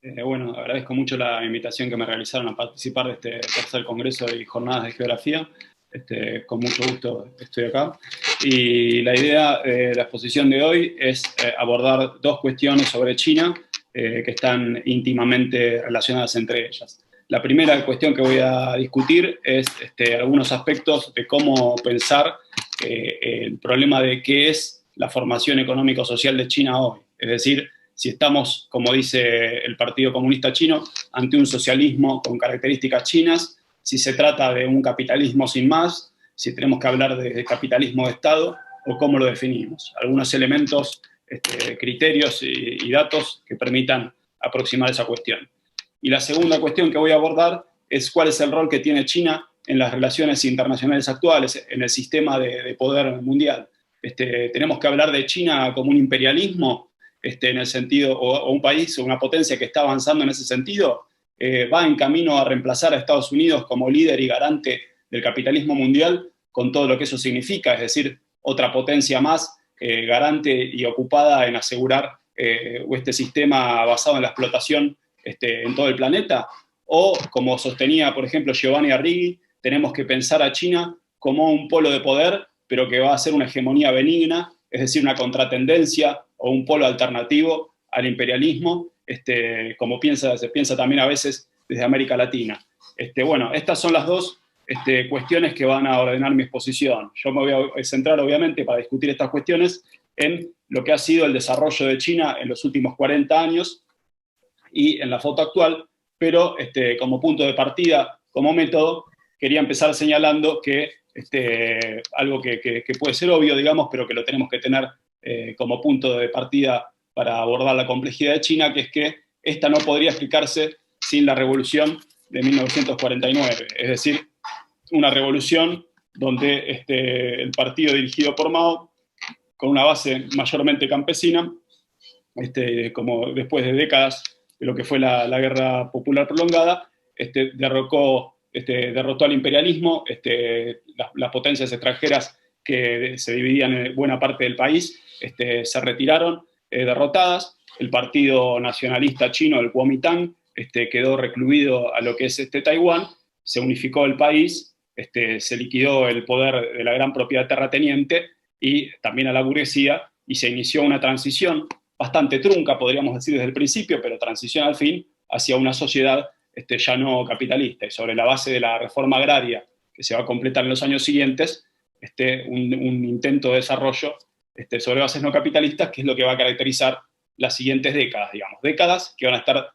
Bueno, agradezco mucho la invitación que me realizaron a participar de este tercer congreso y jornadas de geografía. Con mucho gusto estoy acá. Y la idea de la exposición de hoy es abordar dos cuestiones sobre China que están íntimamente relacionadas entre ellas. La primera cuestión que voy a discutir es algunos aspectos de cómo pensar el problema de qué es la formación económico-social de China hoy. Es decir, si estamos, como dice el Partido Comunista Chino, ante un socialismo con características chinas, si se trata de un capitalismo sin más, si tenemos que hablar de capitalismo de Estado o cómo lo definimos. Algunos elementos, criterios y datos que permitan aproximar esa cuestión. Y la segunda cuestión que voy a abordar es cuál es el rol que tiene China en las relaciones internacionales actuales, en el sistema de poder mundial. Tenemos que hablar de China como un imperialismo, en el sentido, o un país o una potencia que está avanzando en ese sentido, va en camino a reemplazar a Estados Unidos como líder y garante del capitalismo mundial, con todo lo que eso significa, es decir, otra potencia más garante y ocupada en asegurar este sistema basado en la explotación en todo el planeta, o como sostenía, por ejemplo, Giovanni Arrighi, tenemos que pensar a China como un polo de poder, pero que va a ser una hegemonía benigna, es decir, una contratendencia o un polo alternativo al imperialismo, como se piensa también a veces desde América Latina. Bueno, estas son las dos cuestiones que van a ordenar mi exposición. Yo me voy a centrar, obviamente, para discutir estas cuestiones, en lo que ha sido el desarrollo de China en los últimos 40 años y en la foto actual, pero como punto de partida, como método, quería empezar señalando que algo que puede ser obvio, digamos, pero que lo tenemos que tener como punto de partida para abordar la complejidad de China, que es que esta no podría explicarse sin la revolución de 1949, es decir, una revolución donde el partido dirigido por Mao, con una base mayormente campesina, como después de décadas de lo que fue la Guerra Popular Prolongada, derrotó al imperialismo, las potencias extranjeras que se dividían en buena parte del país se retiraron derrotadas, el partido nacionalista chino, el Kuomintang, quedó recluido a lo que es Taiwán, se unificó el país, se liquidó el poder de la gran propiedad terrateniente y también a la burguesía, y se inició una transición bastante trunca, podríamos decir desde el principio, pero transición al fin, hacia una sociedad ya no capitalista. Y sobre la base de la reforma agraria que se va a completar en los años siguientes, un intento de desarrollo sobre bases no capitalistas, que es lo que va a caracterizar las siguientes décadas, digamos. Décadas que van a estar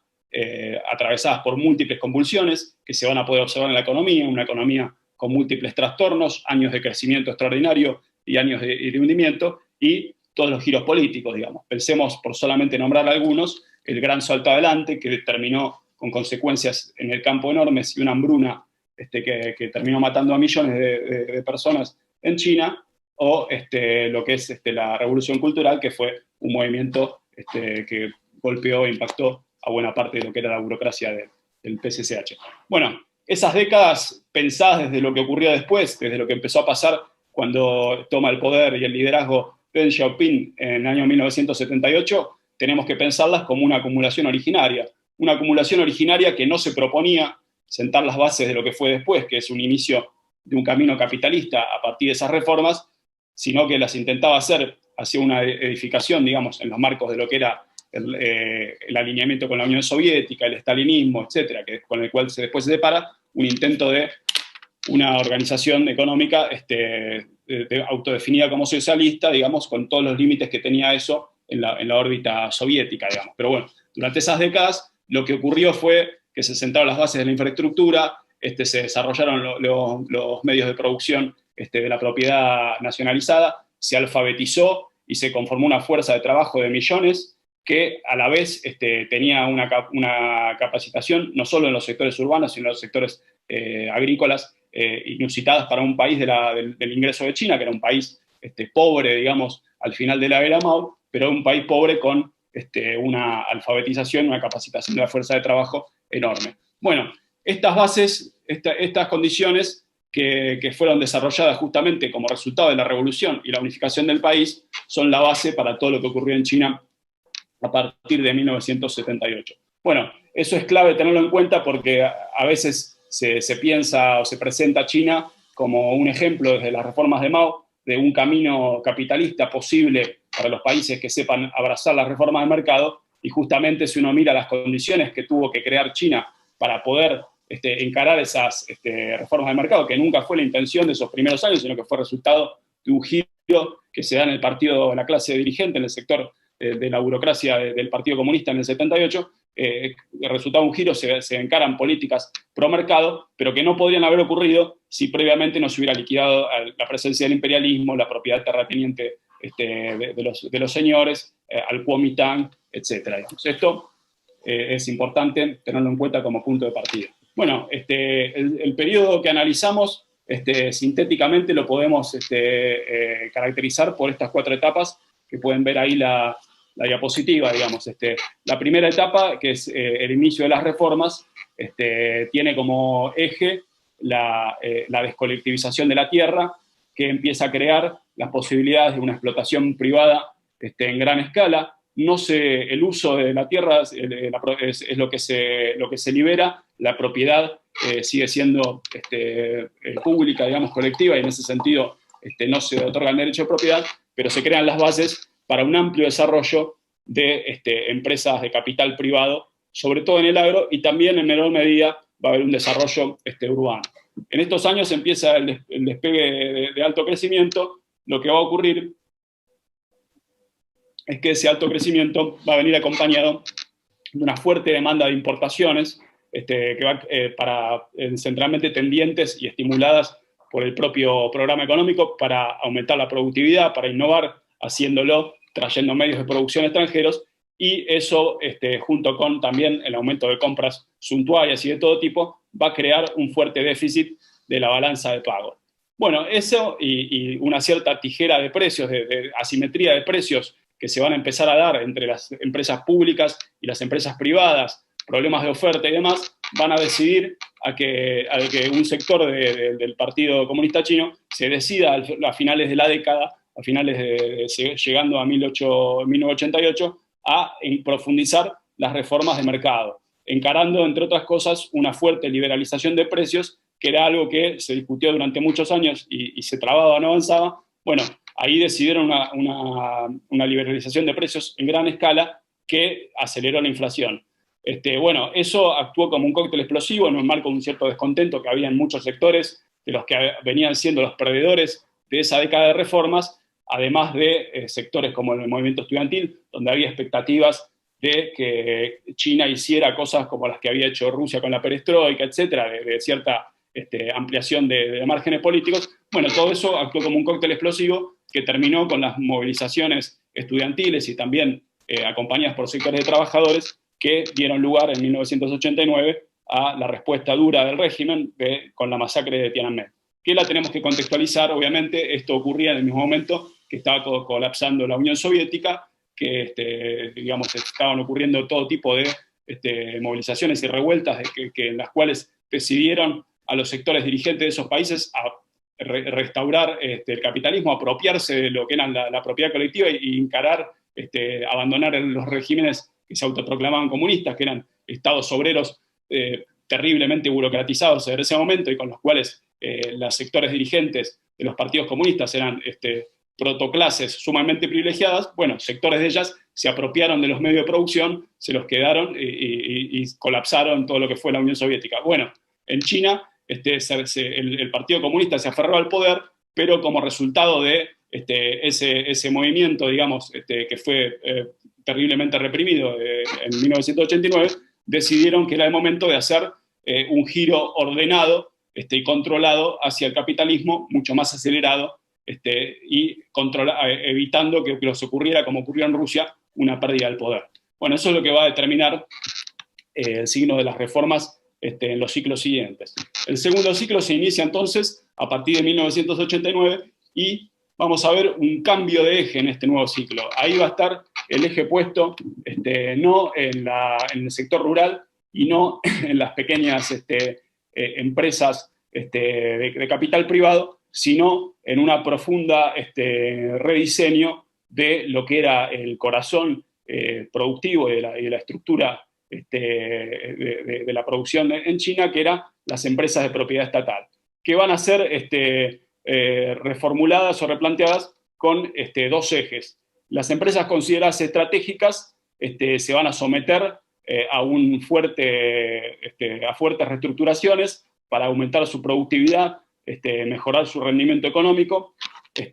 atravesadas por múltiples convulsiones que se van a poder observar en la economía, una economía con múltiples trastornos, años de crecimiento extraordinario y años de hundimiento, y todos los giros políticos, digamos. Pensemos, por solamente nombrar algunos, el gran salto adelante que terminó con consecuencias en el campo enormes y una hambruna que terminó matando a millones de personas en China, o lo que es la revolución cultural, que fue un movimiento que golpeó e impactó a buena parte de lo que era la burocracia del PCCH. Bueno, esas décadas pensadas desde lo que ocurrió después, desde lo que empezó a pasar cuando toma el poder y el liderazgo Deng Xiaoping en el año 1978, tenemos que pensarlas como una acumulación originaria que no se proponía sentar las bases de lo que fue después, que es un inicio de un camino capitalista a partir de esas reformas, sino que las intentaba hacer hacia una edificación, digamos, en los marcos de lo que era el alineamiento con la Unión Soviética, el estalinismo, etcétera, con el cual después se separa un intento de una organización económica autodefinida como socialista, digamos, con todos los límites que tenía eso en la órbita soviética, digamos. Pero bueno, durante esas décadas lo que ocurrió fue que se sentaron las bases de la infraestructura, se desarrollaron los medios de producción de la propiedad nacionalizada, se alfabetizó y se conformó una fuerza de trabajo de millones que a la vez tenía una capacitación no solo en los sectores urbanos, sino en los sectores agrícolas, inusitadas para un país del ingreso de China, que era un país pobre, digamos, al final de la era Mao, pero un país pobre con una alfabetización, una capacitación de la fuerza de trabajo enorme. Bueno, estas bases, estas condiciones que fueron desarrolladas justamente como resultado de la revolución y la unificación del país, son la base para todo lo que ocurrió en China a partir de 1978. Bueno, eso es clave tenerlo en cuenta porque a veces se piensa o se presenta a China como un ejemplo desde las reformas de Mao de un camino capitalista posible para los países que sepan abrazar las reformas de mercado, y justamente si uno mira las condiciones que tuvo que crear China para poder encarar esas reformas de mercado, que nunca fue la intención de esos primeros años, sino que fue resultado de un giro que se da en el partido, en la clase dirigente, en el sector de la burocracia del Partido Comunista en el 78, resultado un giro, se encaran políticas pro mercado, pero que no podrían haber ocurrido si previamente no se hubiera liquidado la presencia del imperialismo, la propiedad terrateniente de los señores, al Kuomintang, etc. Esto es importante tenerlo en cuenta como punto de partida. Bueno, el periodo que analizamos sintéticamente lo podemos caracterizar por estas 4 etapas que pueden ver ahí la diapositiva, digamos. La primera etapa, que es el inicio de las reformas, tiene como eje la descolectivización de la tierra, que empieza a crear las posibilidades de una explotación privada en gran escala. El uso de la tierra es lo que se libera, la propiedad sigue siendo pública, digamos, colectiva, y en ese sentido no se otorga el derecho de propiedad, pero se crean las bases para un amplio desarrollo de empresas de capital privado, sobre todo en el agro, y también en menor medida va a haber un desarrollo urbano. En estos años empieza el despegue de alto crecimiento. Lo que va a ocurrir es que ese alto crecimiento va a venir acompañado de una fuerte demanda de importaciones, que va centralmente tendientes y estimuladas por el propio programa económico para aumentar la productividad, para innovar, haciéndolo trayendo medios de producción extranjeros, y eso, junto con también el aumento de compras suntuarias y de todo tipo, va a crear un fuerte déficit de la balanza de pago. Bueno, eso y una cierta tijera de precios, de asimetría de precios que se van a empezar a dar entre las empresas públicas y las empresas privadas, problemas de oferta y demás, van a decidir a que un sector del Partido Comunista Chino se decida a finales de la década, llegando a 1988, a profundizar las reformas de mercado, encarando, entre otras cosas, una fuerte liberalización de precios, que era algo que se discutió durante muchos años y se trababa, no avanzaba. Bueno, ahí decidieron una liberalización de precios en gran escala que aceleró la inflación. Bueno, eso actuó como un cóctel explosivo en un marco de un cierto descontento que había en muchos sectores de los que venían siendo los perdedores de esa década de reformas, además de sectores como el movimiento estudiantil, donde había expectativas de que China hiciera cosas como las que había hecho Rusia con la perestroika, etcétera, de cierta ampliación de márgenes políticos. Bueno, todo eso actuó como un cóctel explosivo que terminó con las movilizaciones estudiantiles y también acompañadas por sectores de trabajadores que dieron lugar en 1989 a la respuesta dura del régimen con la masacre de Tiananmen. Que la tenemos que contextualizar, obviamente. Esto ocurría en el mismo momento que estaba colapsando la Unión Soviética, que digamos, estaban ocurriendo todo tipo de movilizaciones y revueltas en las cuales decidieron a los sectores dirigentes de esos países a restaurar el capitalismo, apropiarse de lo que era la propiedad colectiva y encarar, abandonar los regímenes que se autoproclamaban comunistas, que eran estados obreros terriblemente burocratizados en ese momento, y con los cuales los sectores dirigentes de los partidos comunistas eran protoclases sumamente privilegiadas. Bueno, sectores de ellas se apropiaron de los medios de producción, se los quedaron y colapsaron todo lo que fue la Unión Soviética. Bueno, en China el Partido Comunista se aferró al poder, pero como resultado de ese movimiento, digamos, que fue terriblemente reprimido en 1989, decidieron que era el momento de hacer un giro ordenado y controlado hacia el capitalismo, mucho más acelerado, y evitando que les ocurriera, como ocurrió en Rusia, una pérdida del poder. Bueno, eso es lo que va a determinar el signo de las reformas en los ciclos siguientes. El segundo ciclo se inicia entonces a partir de 1989 y vamos a ver un cambio de eje en este nuevo ciclo. Ahí va a estar el eje puesto no en el sector rural y no en las pequeñas empresas de capital privado, sino en una profunda rediseño de lo que era el corazón productivo y de la estructura de la producción en China, que eran las empresas de propiedad estatal, que van a ser reformuladas o replanteadas con dos ejes. Las empresas consideradas estratégicas se van a someter a fuertes reestructuraciones para aumentar su productividad, mejorar su rendimiento económico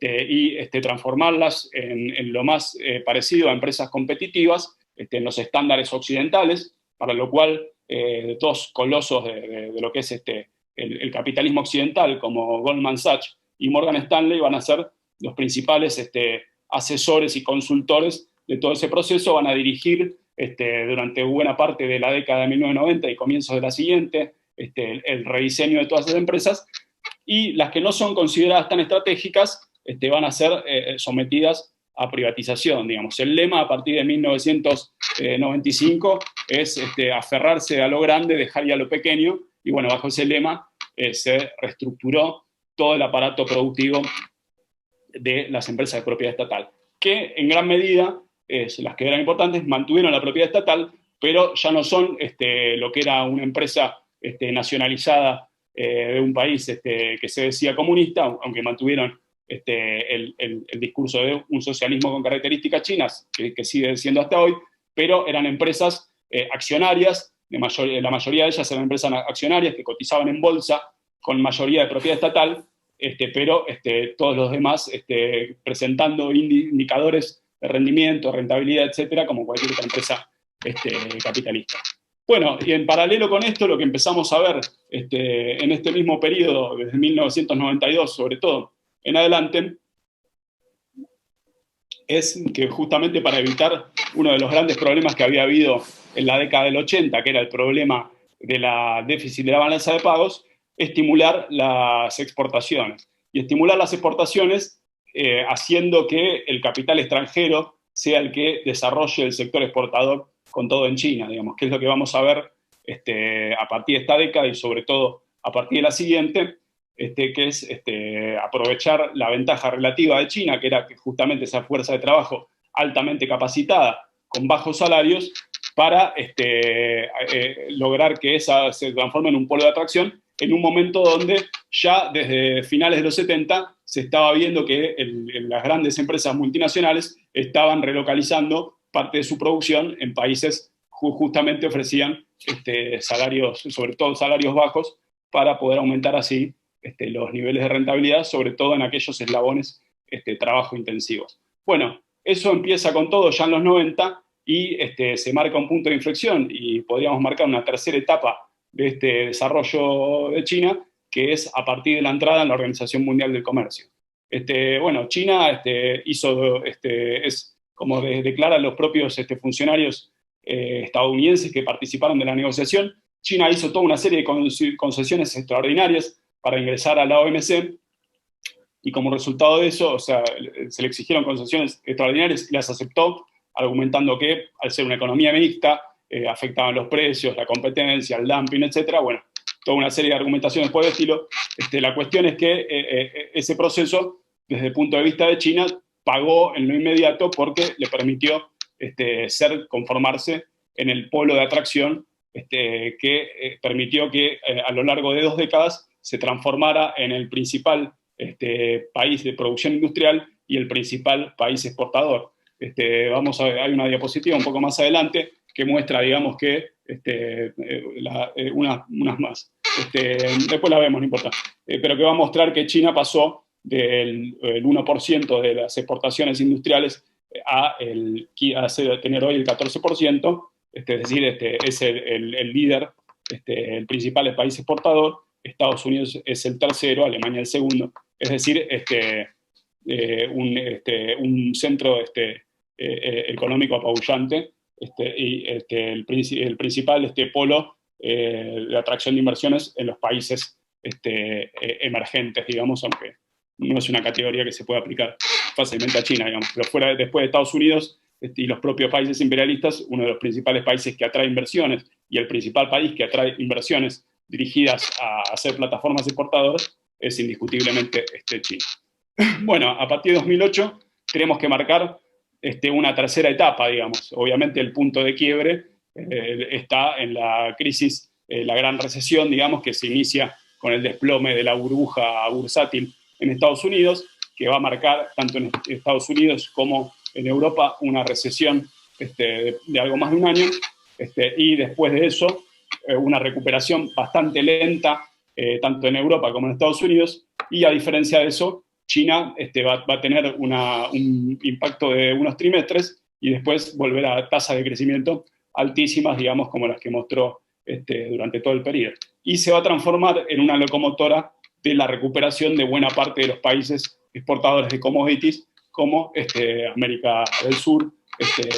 y transformarlas en lo más parecido a empresas competitivas en los estándares occidentales, para lo cual dos colosos de lo que es el capitalismo occidental, como Goldman Sachs y Morgan Stanley, van a ser los principales asesores y consultores de todo ese proceso, van a dirigir durante buena parte de la década de 1990 y comienzos de la siguiente el rediseño de todas esas empresas, y las que no son consideradas tan estratégicas van a ser sometidas a privatización, digamos. El lema a partir de 1995 es aferrarse a lo grande, dejar ya lo pequeño, y bueno, bajo ese lema se reestructuró todo el aparato productivo de las empresas de propiedad estatal, que en gran medida, las que eran importantes, mantuvieron la propiedad estatal, pero ya no son lo que era una empresa nacionalizada de un país que se decía comunista, aunque mantuvieron el discurso de un socialismo con características chinas, que sigue siendo hasta hoy, pero eran empresas accionarias, la mayoría de ellas eran empresas accionarias que cotizaban en bolsa con mayoría de propiedad estatal, pero todos los demás presentando indicadores de rendimiento, rentabilidad, etcétera, como cualquier otra empresa capitalista. Bueno, y en paralelo con esto, lo que empezamos a ver en este mismo periodo, desde 1992 sobre todo en adelante, es que justamente para evitar uno de los grandes problemas que había habido en la década del 80, que era el problema de la déficit de la balanza de pagos, estimular las exportaciones. Y estimular las exportaciones haciendo que el capital extranjero sea el que desarrolle el sector exportador con todo en China, digamos, que es lo que vamos a ver a partir de esta década y sobre todo a partir de la siguiente, que es aprovechar la ventaja relativa de China, que era justamente esa fuerza de trabajo altamente capacitada, con bajos salarios, para lograr que esa se transforme en un polo de atracción, en un momento donde ya desde finales de los 70 se estaba viendo que las grandes empresas multinacionales estaban relocalizando parte de su producción en países justamente ofrecían salarios, sobre todo salarios bajos, para poder aumentar así los niveles de rentabilidad, sobre todo en aquellos eslabones trabajo intensivos. Bueno, eso empieza con todo ya en los 90 y se marca un punto de inflexión y podríamos marcar una tercera etapa de este desarrollo de China, que es a partir de la entrada en la Organización Mundial del Comercio. Bueno, China es como declaran los propios funcionarios estadounidenses que participaron de la negociación, China hizo toda una serie de concesiones extraordinarias para ingresar a la OMC, y como resultado de eso, o sea, se le exigieron concesiones extraordinarias y las aceptó, argumentando que al ser una economía mixta, afectaban los precios, la competencia, el dumping, etcétera. Bueno, toda una serie de argumentaciones por el estilo. La cuestión es que ese proceso, desde el punto de vista de China, pagó en lo inmediato porque le permitió conformarse en el polo de atracción que permitió que a lo largo de 2 décadas se transformara en el principal país de producción industrial y el principal país exportador. Vamos a ver, hay una diapositiva un poco más adelante que muestra, digamos, que unas más. Después la vemos, no importa. Pero que va a mostrar que China pasó del 1% de las exportaciones industriales a tener hoy el 14%, es decir, es el líder, el principal país exportador. Estados Unidos es el tercero, Alemania el segundo, es decir, un centro económico apabullante, y el principal polo de atracción de inversiones en los países emergentes, digamos, aunque no es una categoría que se pueda aplicar fácilmente a China, digamos, pero después de Estados Unidos y los propios países imperialistas, uno de los principales países que atrae inversiones y el principal país que atrae inversiones dirigidas a hacer plataformas exportadoras es indiscutiblemente China. Bueno, a partir de 2008 tenemos que marcar una tercera etapa, digamos. Obviamente el punto de quiebre está en la crisis, la gran recesión, digamos, que se inicia con el desplome de la burbuja bursátil en Estados Unidos, que va a marcar tanto en Estados Unidos como en Europa una recesión de algo más de un año, y después de eso una recuperación bastante lenta, tanto en Europa como en Estados Unidos, y a diferencia de eso, China va a tener un impacto de unos trimestres y después volver a tasas de crecimiento altísimas, digamos, como las que mostró durante todo el periodo. Y se va a transformar en una locomotora de la recuperación de buena parte de los países exportadores de commodities, como América del Sur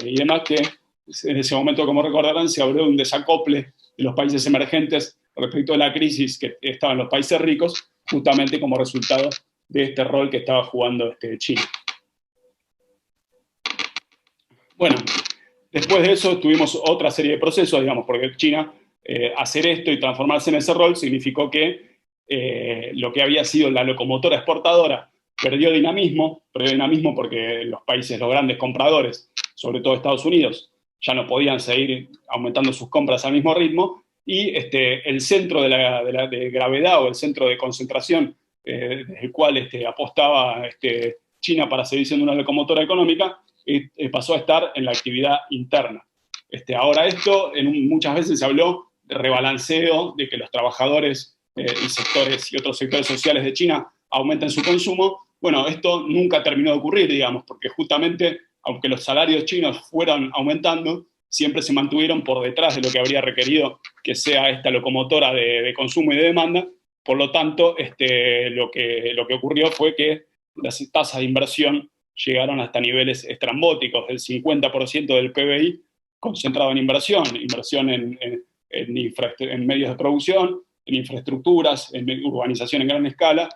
y demás, que en ese momento, como recordarán, se habló de un desacople de los países emergentes respecto a la crisis que estaban los países ricos, justamente como resultado de este rol que estaba jugando China. Bueno, después de eso tuvimos otra serie de procesos, digamos, porque China, hacer esto y transformarse en ese rol significó que lo que había sido la locomotora exportadora perdió dinamismo porque los países, los grandes compradores, sobre todo Estados Unidos, ya no podían seguir aumentando sus compras al mismo ritmo, y el centro de gravedad o el centro de concentración desde el cual apostaba China para seguir siendo una locomotora económica, pasó a estar en la actividad interna. Ahora esto, muchas veces se habló de rebalanceo, de que los trabajadores y sectores y otros sectores sociales de China aumenten su consumo. Bueno, esto nunca terminó de ocurrir, digamos, porque justamente, aunque los salarios chinos fueran aumentando, siempre se mantuvieron por detrás de lo que habría requerido que sea esta locomotora de consumo y de demanda. Por lo tanto, lo que ocurrió fue que las tasas de inversión llegaron hasta niveles estrambóticos, del 50% del PBI concentrado en inversión en medios de producción, en infraestructuras, en urbanización en gran escala,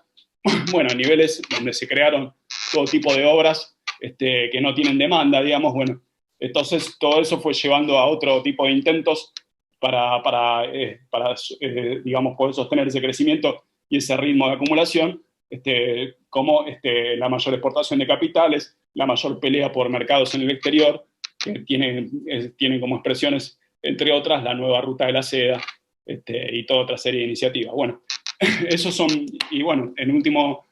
bueno, a niveles donde se crearon todo tipo de obras que no tienen demanda, digamos, bueno. Entonces, todo eso fue llevando a otro tipo de intentos para digamos, poder sostener ese crecimiento y ese ritmo de acumulación, como la mayor exportación de capitales, la mayor pelea por mercados en el exterior, que tienen como expresiones, entre otras, la nueva ruta de la seda y toda otra serie de iniciativas. Bueno, esos son, y bueno, en último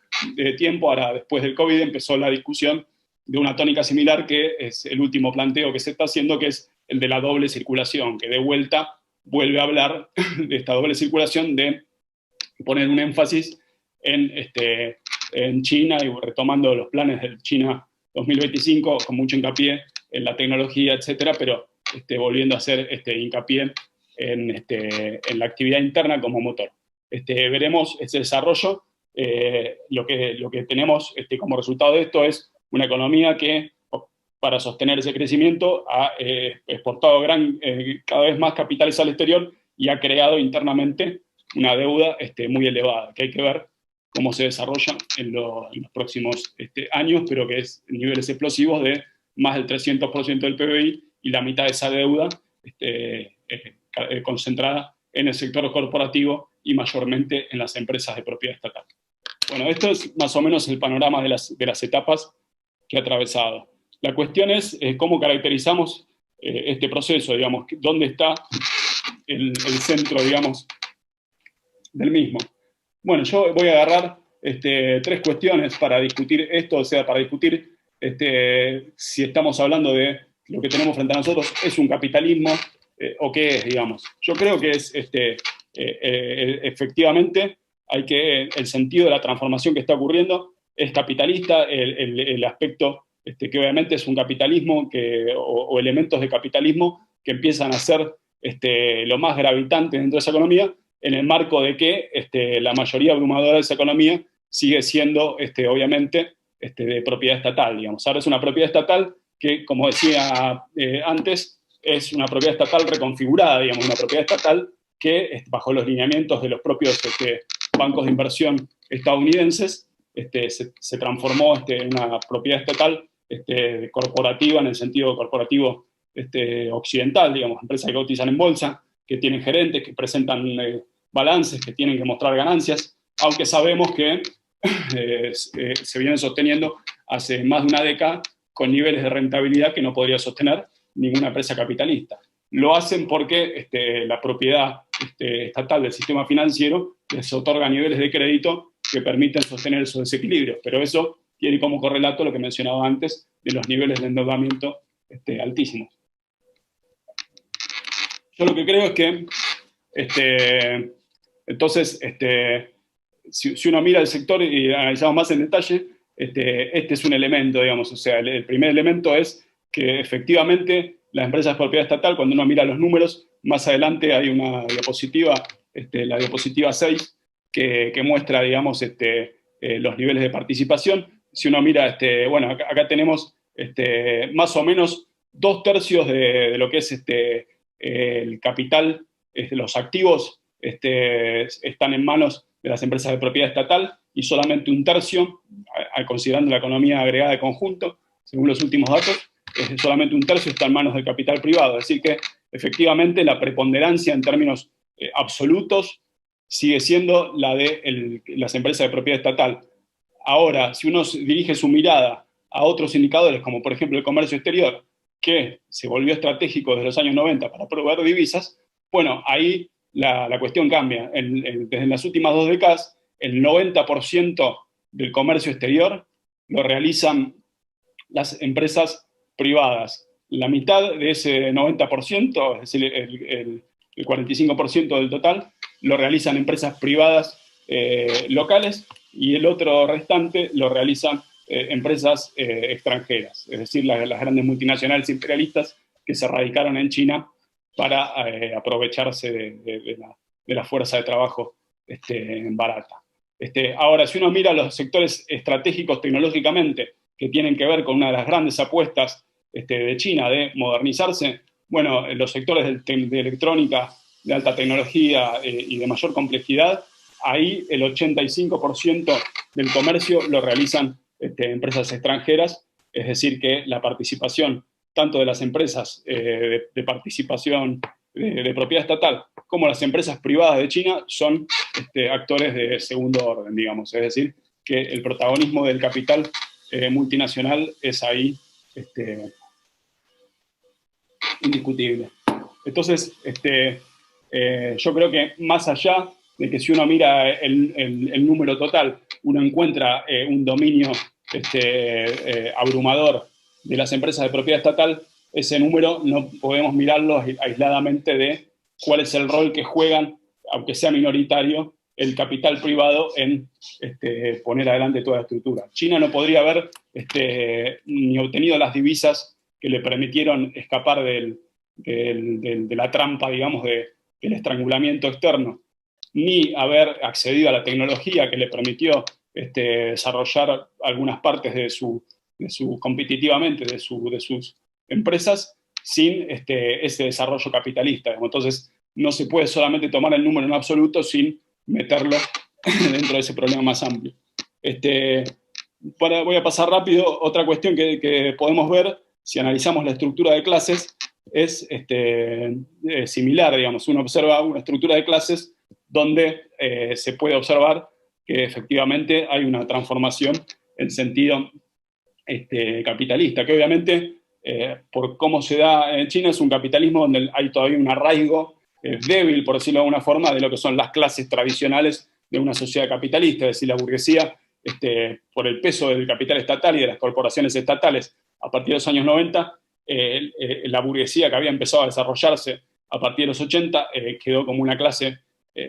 tiempo, ahora después del COVID, empezó la discusión de una tónica similar, que es el último planteo que se está haciendo, que es el de la doble circulación, que de vuelta vuelve a hablar de esta doble circulación, de poner un énfasis en China, y retomando los planes del China 2025, con mucho hincapié en la tecnología, etcétera, pero volviendo a hacer hincapié en la actividad interna como motor. Veremos ese desarrollo. Lo que tenemos como resultado de esto es una economía que, para sostener ese crecimiento, ha exportado cada vez más capitales al exterior y ha creado internamente una deuda muy elevada, que hay que ver cómo se desarrolla en los próximos años, pero que es niveles explosivos de más del 300% del PBI, y la mitad de esa deuda concentrada en el sector corporativo y mayormente en las empresas de propiedad estatal. Bueno, esto es más o menos el panorama de las etapas que ha atravesado. La cuestión es cómo caracterizamos este proceso, digamos, dónde está el centro, digamos, del mismo. Bueno, yo voy a agarrar tres cuestiones para discutir esto, o sea, para discutir si estamos hablando de lo que tenemos frente a nosotros, ¿es un capitalismo o qué es, digamos? Yo creo que es, efectivamente, el sentido de la transformación que está ocurriendo es capitalista, el aspecto que obviamente es un capitalismo o elementos de capitalismo que empiezan a ser lo más gravitante dentro de esa economía, en el marco de que la mayoría abrumadora de esa economía sigue siendo, obviamente, de propiedad estatal, digamos. Ahora es una propiedad estatal que, como decía antes, es una propiedad estatal reconfigurada, digamos, una propiedad estatal que, bajo los lineamientos de los propios bancos de inversión estadounidenses, se transformó en una propiedad estatal corporativa, en el sentido corporativo occidental, digamos, empresas que cotizan en bolsa, que tienen gerentes, que presentan balances, que tienen que mostrar ganancias, aunque sabemos que se vienen sosteniendo hace más de una década con niveles de rentabilidad que no podría sostener ninguna empresa capitalista. lo hacen porque la propiedad estatal del sistema financiero les otorga niveles de crédito que permiten sostener esos desequilibrios, pero eso tiene como correlato lo que mencionaba antes de los niveles de endeudamiento altísimos. Yo lo que creo es que, entonces, si uno mira el sector y analizamos más en detalle, este es un elemento, digamos, o sea, el primer elemento es que efectivamente las empresas de propiedad estatal, cuando uno mira los números, más adelante hay una diapositiva, la diapositiva 6, que muestra, digamos, los niveles de participación. Si uno mira, bueno, acá tenemos más o menos 2/3 de lo que es el capital, los activos están en manos de las empresas de propiedad estatal y solamente 1/3, considerando la economía agregada de conjunto, según los últimos datos, solamente 1/3 está en manos del capital privado. Es decir que efectivamente la preponderancia en términos absolutos sigue siendo la de las empresas de propiedad estatal. Ahora, si uno dirige su mirada a otros indicadores, como por ejemplo el comercio exterior, que se volvió estratégico desde los años 90 para proveer divisas, bueno, ahí la cuestión cambia. Desde las últimas 2 décadas, el 90% del comercio exterior lo realizan las empresas privadas. La mitad de ese 90%, es decir, el 45% del total, lo realizan empresas privadas locales y el otro restante lo realizan empresas extranjeras, es decir, las grandes multinacionales imperialistas que se radicaron en China para aprovecharse de la fuerza de trabajo barata. Ahora, si uno mira los sectores estratégicos tecnológicamente que tienen que ver con una de las grandes apuestas de China de modernizarse, bueno, los sectores de electrónica, de alta tecnología y de mayor complejidad, ahí el 85% del comercio lo realizan empresas extranjeras, es decir, que la participación tanto de las empresas de participación de propiedad estatal como las empresas privadas de China son actores de segundo orden, digamos, es decir, que el protagonismo del capital multinacional es ahí indiscutible. Entonces, yo creo que más allá de que si uno mira el número total, uno encuentra un dominio abrumador de las empresas de propiedad estatal, ese número no podemos mirarlo aisladamente de cuál es el rol que juegan, aunque sea minoritario, el capital privado en poner adelante toda la estructura. China no podría haber ni obtenido las divisas que le permitieron escapar de la trampa, digamos, del estrangulamiento externo, ni haber accedido a la tecnología que le permitió desarrollar algunas partes competitivamente de sus empresas sin ese desarrollo capitalista. Entonces, no se puede solamente tomar el número en absoluto sin meterlo dentro de ese problema más amplio. Voy a pasar rápido. Otra cuestión que podemos ver, si analizamos la estructura de clases, es similar, digamos. Uno observa una estructura de clases donde se puede observar que efectivamente hay una transformación en sentido capitalista, que obviamente, por cómo se da en China, es un capitalismo donde hay todavía un arraigo débil, por decirlo de alguna forma, de lo que son las clases tradicionales de una sociedad capitalista, es decir, la burguesía, por el peso del capital estatal y de las corporaciones estatales a partir de los años 90, la burguesía que había empezado a desarrollarse a partir de los 80 quedó como una clase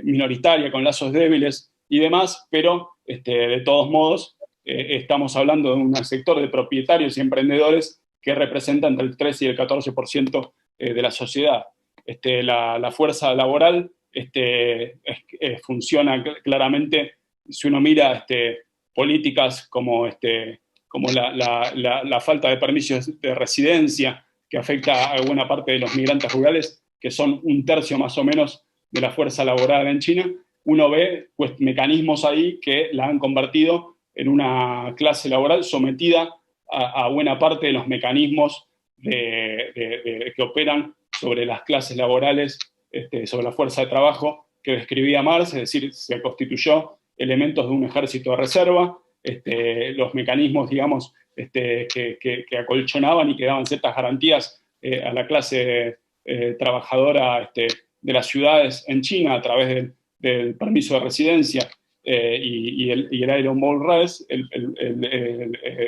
minoritaria, con lazos débiles y demás, pero de todos modos estamos hablando de un sector de propietarios y emprendedores que representa entre el 3 y el 14% de la sociedad. La fuerza laboral funciona claramente, si uno mira políticas como la falta de permisos de residencia, que afecta a buena parte de los migrantes rurales, que son 1/3 más o menos de la fuerza laboral en China, uno ve pues, mecanismos ahí que la han convertido en una clase laboral sometida a buena parte de los mecanismos que operan sobre las clases laborales, sobre la fuerza de trabajo que describía Marx, es decir, se constituyó elementos de un ejército de reserva, los mecanismos, digamos, que acolchonaban y que daban ciertas garantías a la clase trabajadora de las ciudades en China a través del permiso de residencia y el Iron Bowl Rights,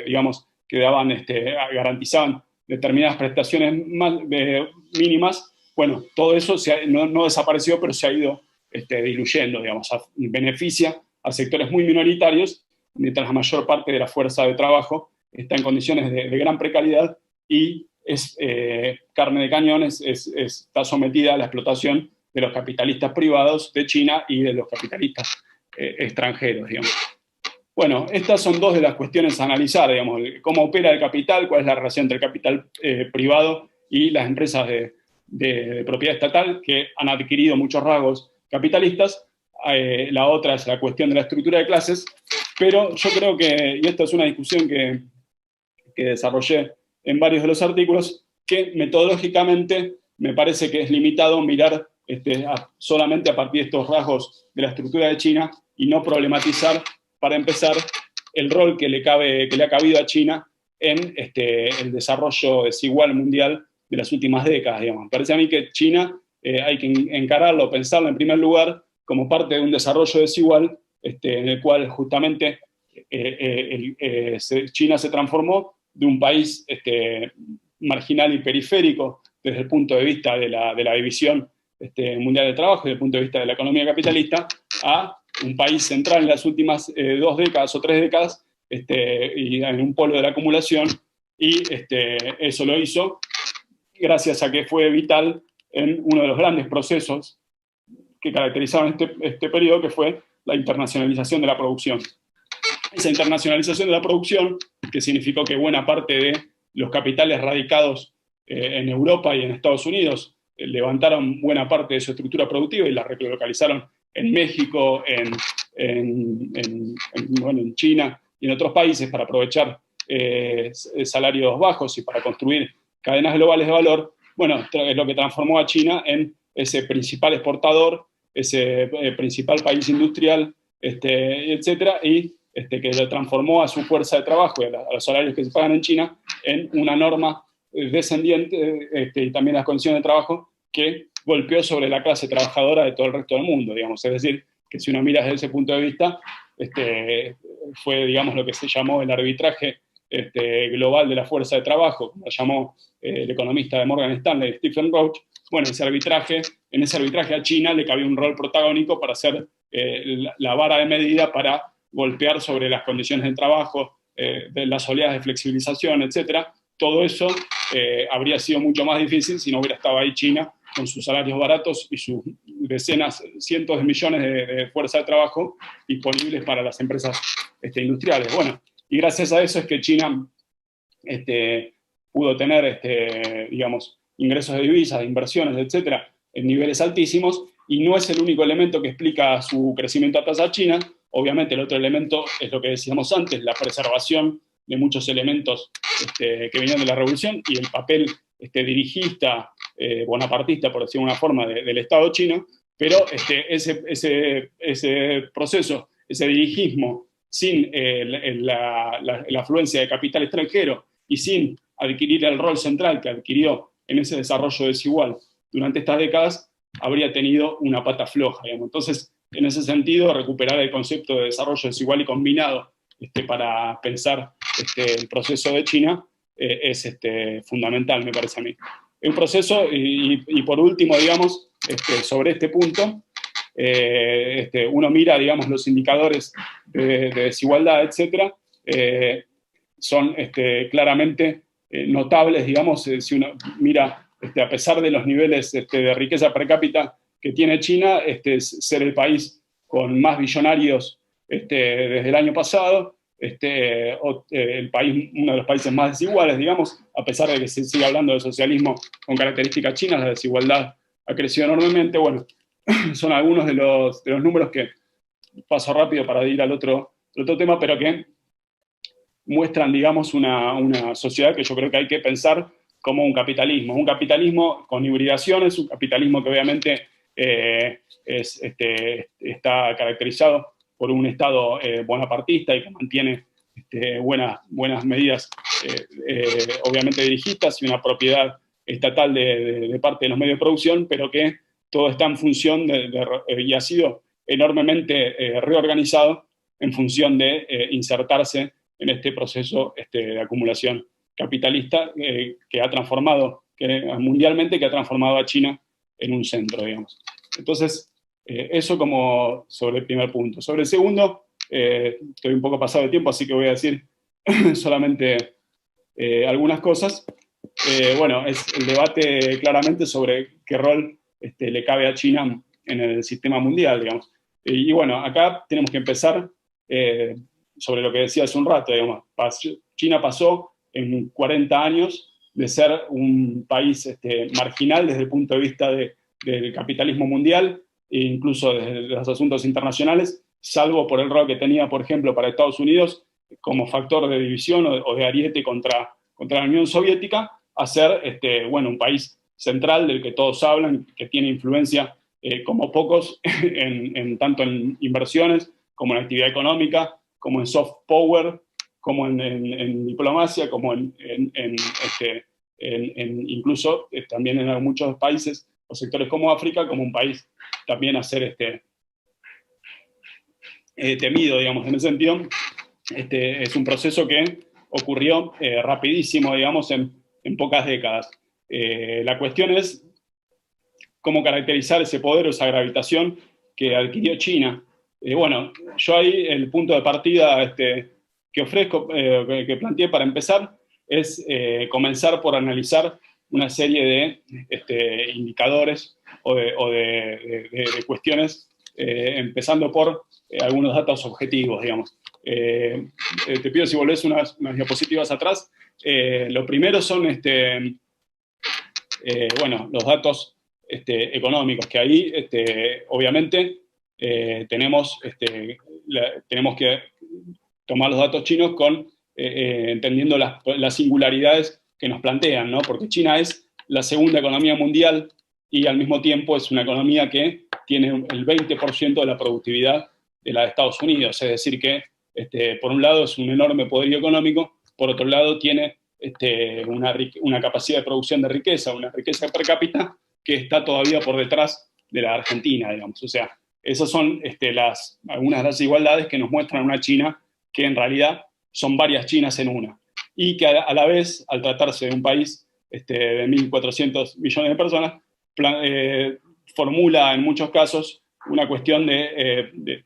digamos, que garantizaban determinadas prestaciones mínimas. Bueno, todo eso no desapareció, pero se ha ido diluyendo, digamos, beneficia a sectores muy minoritarios, mientras la mayor parte de la fuerza de trabajo está en condiciones de gran precariedad y es carne de cañón, está sometida a la explotación de los capitalistas privados de China y de los capitalistas extranjeros, digamos. Bueno, estas son dos de las cuestiones a analizar, digamos, cómo opera el capital, cuál es la relación entre el capital privado y las empresas de propiedad estatal, que han adquirido muchos rasgos capitalistas. La otra es la cuestión de la estructura de clases, pero yo creo que, y esta es una discusión que desarrollé en varios de los artículos, que metodológicamente me parece que es limitado mirar solamente a partir de estos rasgos de la estructura de China y no problematizar, para empezar, el rol que le ha cabido a China en el desarrollo desigual mundial de las últimas décadas, digamos. Me parece a mí que China hay que encararlo, pensarlo en primer lugar como parte de un desarrollo desigual en el cual justamente China se transformó de un país marginal y periférico desde el punto de vista de la división mundial de trabajo, desde el punto de vista de la economía capitalista, a un país central en las últimas 2 décadas o 3 décadas, y en un polo de la acumulación, y eso lo hizo gracias a que fue vital en uno de los grandes procesos que caracterizaron este periodo, que fue la internacionalización de la producción. Esa internacionalización de la producción, que significó que buena parte de los capitales radicados en Europa y en Estados Unidos levantaron buena parte de su estructura productiva y la relocalizaron en México, en China y en otros países para aprovechar salarios bajos y para construir cadenas globales de valor. Bueno, es lo que transformó a China en ese principal exportador, ese principal país industrial, etcétera, y que lo transformó a su fuerza de trabajo y a los salarios que se pagan en China en una norma descendiente y también las condiciones de trabajo que golpeó sobre la clase trabajadora de todo el resto del mundo, digamos. Es decir, que si uno mira desde ese punto de vista, fue, digamos, lo que se llamó el arbitraje global de la fuerza de trabajo, como lo llamó el economista de Morgan Stanley, Stephen Roach. Bueno, en ese arbitraje a China le cabía un rol protagónico para ser la vara de medida para golpear sobre las condiciones de trabajo, de las oleadas de flexibilización, etc. Todo eso habría sido mucho más difícil si no hubiera estado ahí China con sus salarios baratos y sus cientos de millones de fuerza de trabajo disponibles para las empresas industriales. Bueno, y gracias a eso es que China pudo tener, digamos, ingresos de divisas, de inversiones, etcétera, en niveles altísimos, y no es el único elemento que explica su crecimiento a tasa china. Obviamente el otro elemento es lo que decíamos antes, la preservación de muchos elementos que venían de la revolución y el papel dirigista, bonapartista, por decirlo de una forma, del Estado chino, pero ese proceso, ese dirigismo, sin la afluencia de capital extranjero y sin adquirir el rol central que adquirió en ese desarrollo desigual durante estas décadas, habría tenido una pata floja, digamos. Entonces, en ese sentido, recuperar el concepto de desarrollo desigual y combinado para pensar el proceso de China es fundamental, me parece a mí. Un proceso, y por último, digamos, sobre este punto, uno mira, digamos, los indicadores de desigualdad, etcétera, son claramente notables, digamos, si uno mira, a pesar de los niveles de riqueza per cápita que tiene China, ser el país con más billonarios desde el año pasado, el país, uno de los países más desiguales, digamos, a pesar de que se sigue hablando de socialismo con características chinas, la desigualdad ha crecido enormemente. Bueno, son algunos de los números que paso rápido para ir al otro tema, pero que muestran, digamos, una sociedad que yo creo que hay que pensar como un capitalismo con hibridaciones, un capitalismo que obviamente está caracterizado por un Estado bonapartista y que mantiene buenas medidas, obviamente dirigistas, y una propiedad estatal de parte de los medios de producción, pero que todo está en función y ha sido enormemente reorganizado en función de insertarse en este proceso de acumulación capitalista que ha transformado mundialmente, que ha transformado a China en un centro, digamos. Entonces, eso como sobre el primer punto. Sobre el segundo, estoy un poco pasado de tiempo, así que voy a decir solamente algunas cosas. Bueno, es el debate claramente sobre qué rol le cabe a China en el sistema mundial, digamos. Y bueno, acá tenemos que empezar sobre lo que decía hace un rato, digamos. China pasó en 40 años de ser un país marginal desde el punto de vista del capitalismo mundial e incluso desde los asuntos internacionales, salvo por el rol que tenía, por ejemplo, para Estados Unidos como factor de división o de ariete contra la Unión Soviética, a ser bueno, un país central del que todos hablan, que tiene influencia como pocos, tanto en inversiones como en actividad económica, como en soft power, como en diplomacia, como incluso también en muchos países o sectores como África, como un país también a ser temido, digamos, en ese sentido. Es un proceso que ocurrió rapidísimo, digamos, en pocas décadas. La cuestión es cómo caracterizar ese poder o esa gravitación que adquirió China. Bueno, yo ahí el punto de partida que ofrezco, que planteé para empezar, es comenzar por analizar una serie de indicadores o de cuestiones, empezando por algunos datos objetivos, digamos. Te pido si volvés unas diapositivas atrás. Lo primero son bueno, los datos económicos, que ahí obviamente tenemos que tomar los datos chinos entendiendo las singularidades que nos plantean, ¿no? Porque China es la segunda economía mundial y al mismo tiempo es una economía que tiene el 20% de la productividad de la de Estados Unidos, es decir que por un lado es un enorme poderío económico, por otro lado tiene una capacidad de producción de riqueza, una riqueza per cápita que está todavía por detrás de la Argentina, digamos. O sea, esas son algunas de las desigualdades que nos muestran una China que en realidad son varias Chinas en una. Y que a la vez, al tratarse de un país de 1.400 millones de personas, formula en muchos casos una cuestión de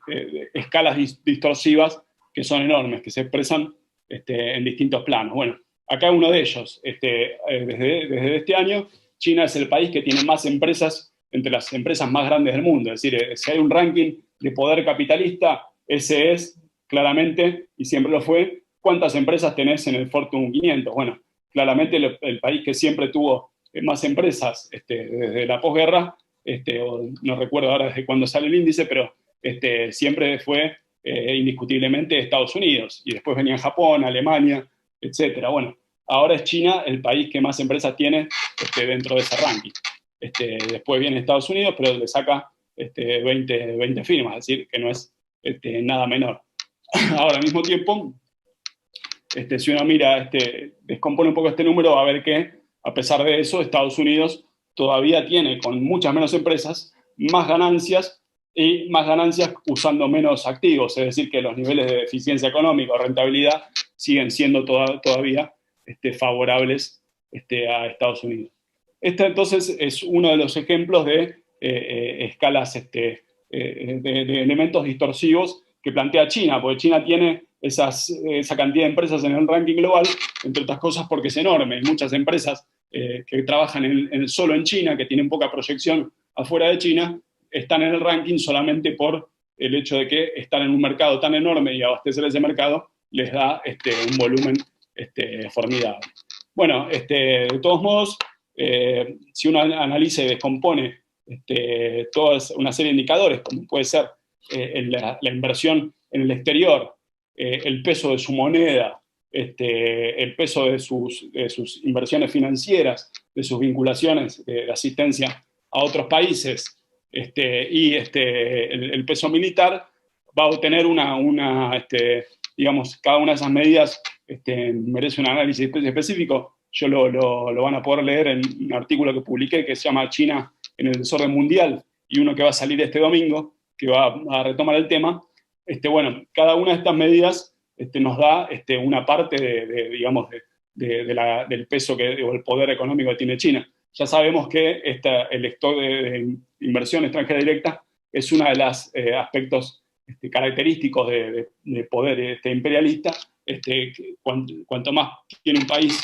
escalas distorsivas que son enormes, que se expresan en distintos planos. Bueno, acá uno de ellos. Desde este año, China es el país que tiene más empresas entre las empresas más grandes del mundo. Es decir, si hay un ranking de poder capitalista, ese es claramente, y siempre lo fue, ¿cuántas empresas tenés en el Fortune 500? Bueno, claramente el país que siempre tuvo más empresas desde la posguerra, no recuerdo ahora desde cuándo sale el índice, pero siempre fue indiscutiblemente Estados Unidos, y después venía Japón, Alemania, etcétera. Bueno, ahora es China el país que más empresas tiene dentro de ese ranking. Después viene Estados Unidos, pero le saca 20 firmas, es decir, que no es nada menor. Ahora, al mismo tiempo, si uno mira, descompone un poco este número, va a ver que, a pesar de eso, Estados Unidos todavía tiene, con muchas menos empresas, más ganancias y más ganancias usando menos activos, es decir, que los niveles de eficiencia económica o rentabilidad siguen siendo todavía favorables a Estados Unidos. Entonces es uno de los ejemplos de escalas, de elementos distorsivos que plantea China, porque China tiene esa cantidad de empresas en el ranking global, entre otras cosas porque es enorme. Hay muchas empresas que trabajan solo en China, que tienen poca proyección afuera de China, están en el ranking solamente por el hecho de que están en un mercado tan enorme y abastecer ese mercado les da un volumen formidable. Bueno, de todos modos, si uno analiza y descompone toda una serie de indicadores, como puede ser la inversión en el exterior, el peso de su moneda, el peso de sus inversiones financieras, de sus vinculaciones de asistencia a otros países, y el peso militar, va a obtener digamos, cada una de esas medidas merece un análisis específico. lo van a poder leer en un artículo que publiqué que se llama China en el desorden mundial, y uno que va a salir este domingo, que va a retomar el tema. Bueno, cada una de estas medidas nos da una parte digamos, del peso o el poder económico que tiene China. Ya sabemos que el stock de inversión extranjera directa es uno de los aspectos característicos de poder imperialista. Cuanto más tiene un país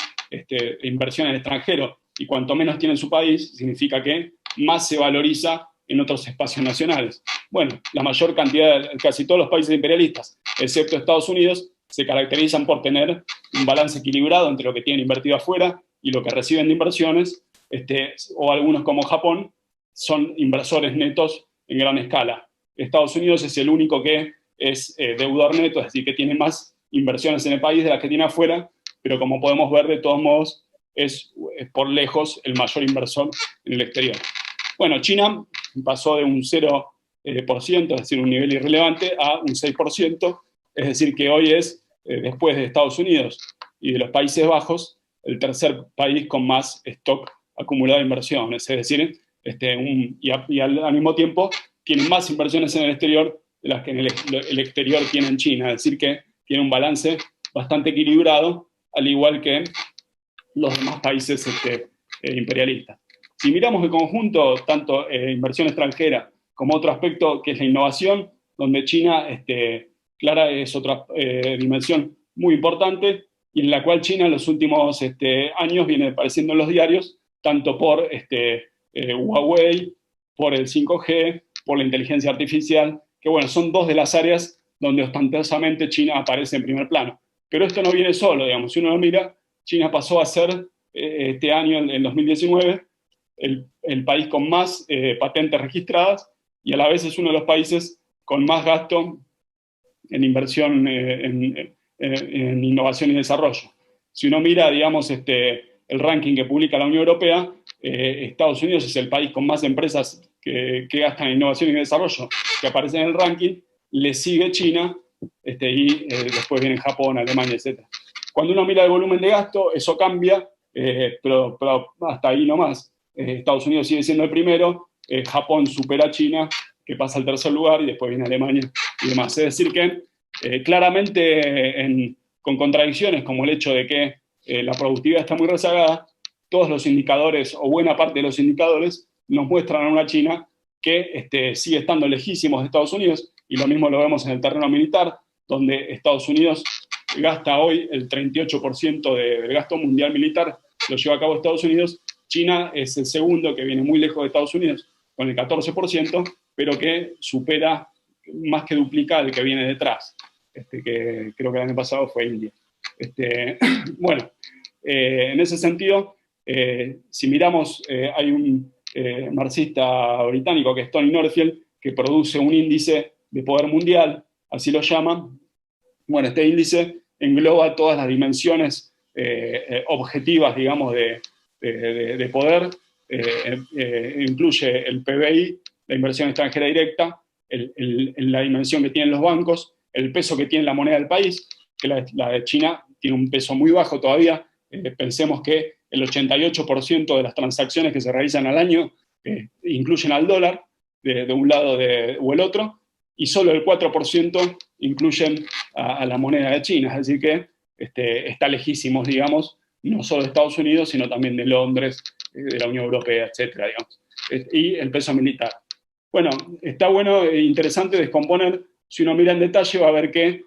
inversión en el extranjero y cuanto menos tiene en su país, significa que más se valoriza en otros espacios nacionales. Bueno, la mayor cantidad, casi todos los países imperialistas, excepto Estados Unidos, se caracterizan por tener un balance equilibrado entre lo que tienen invertido afuera y lo que reciben de inversiones, o algunos como Japón son inversores netos en gran escala. Estados Unidos es el único que es deudor neto, es decir, que tiene más inversiones en el país de las que tiene afuera, pero como podemos ver, de todos modos, es por lejos el mayor inversor en el exterior. Bueno, China pasó de un 0%, es decir, un nivel irrelevante, a un 6%, es decir, que hoy es, después de Estados Unidos y de los Países Bajos, el tercer país con más stock acumulado de inversiones, es decir, y al mismo tiempo tiene más inversiones en el exterior de las que en el exterior tiene en China, es decir, que tiene un balance bastante equilibrado, al igual que los demás países imperialistas. Si miramos el conjunto, tanto inversión extranjera como otro aspecto que es la innovación, donde China, clara, es otra dimensión muy importante, y en la cual China en los últimos años viene apareciendo en los diarios, tanto por Huawei, por el 5G, por la inteligencia artificial, que bueno, son dos de las áreas donde ostentosamente China aparece en primer plano. Pero esto no viene solo, digamos, si uno lo mira, China pasó a ser este año, en 2019, el país con más patentes registradas, y a la vez es uno de los países con más gasto en inversión en innovación y desarrollo. Si uno mira, digamos, el ranking que publica la Unión Europea, Estados Unidos es el país con más empresas que gastan en innovación y desarrollo que aparecen en el ranking, le sigue China, y después vienen Japón, Alemania, etc. Cuando uno mira el volumen de gasto, eso cambia, pero hasta ahí nomás. Estados Unidos sigue siendo el primero, Japón supera a China, que pasa al tercer lugar, y después viene Alemania y demás. Es decir que claramente con contradicciones como el hecho de que la productividad está muy rezagada, todos los indicadores, o buena parte de los indicadores, nos muestran a una China que sigue estando lejísimos de Estados Unidos, y lo mismo lo vemos en el terreno militar, donde Estados Unidos gasta hoy el 38% del gasto mundial militar, lo lleva a cabo Estados Unidos. China es el segundo, que viene muy lejos de Estados Unidos, con el 14%, pero que supera, más que duplica el que viene detrás, que creo que el año pasado fue India. Bueno, en ese sentido, si miramos, hay un marxista británico que es Tony Northfield, que produce un índice de poder mundial, así lo llaman. Bueno, este índice engloba todas las dimensiones objetivas, digamos, de poder, incluye el PBI, la inversión extranjera directa, la dimensión que tienen los bancos, el peso que tiene la moneda del país, que la de China tiene un peso muy bajo todavía. Pensemos que el 88% de las transacciones que se realizan al año incluyen al dólar, de un lado o el otro, y solo el 4% incluyen a la moneda de China. Es decir que está lejísimos, digamos, no solo de Estados Unidos, sino también de Londres, de la Unión Europea, etcétera, digamos. Y el peso militar. Bueno, está bueno e interesante descomponer. Si uno mira en detalle, va a ver que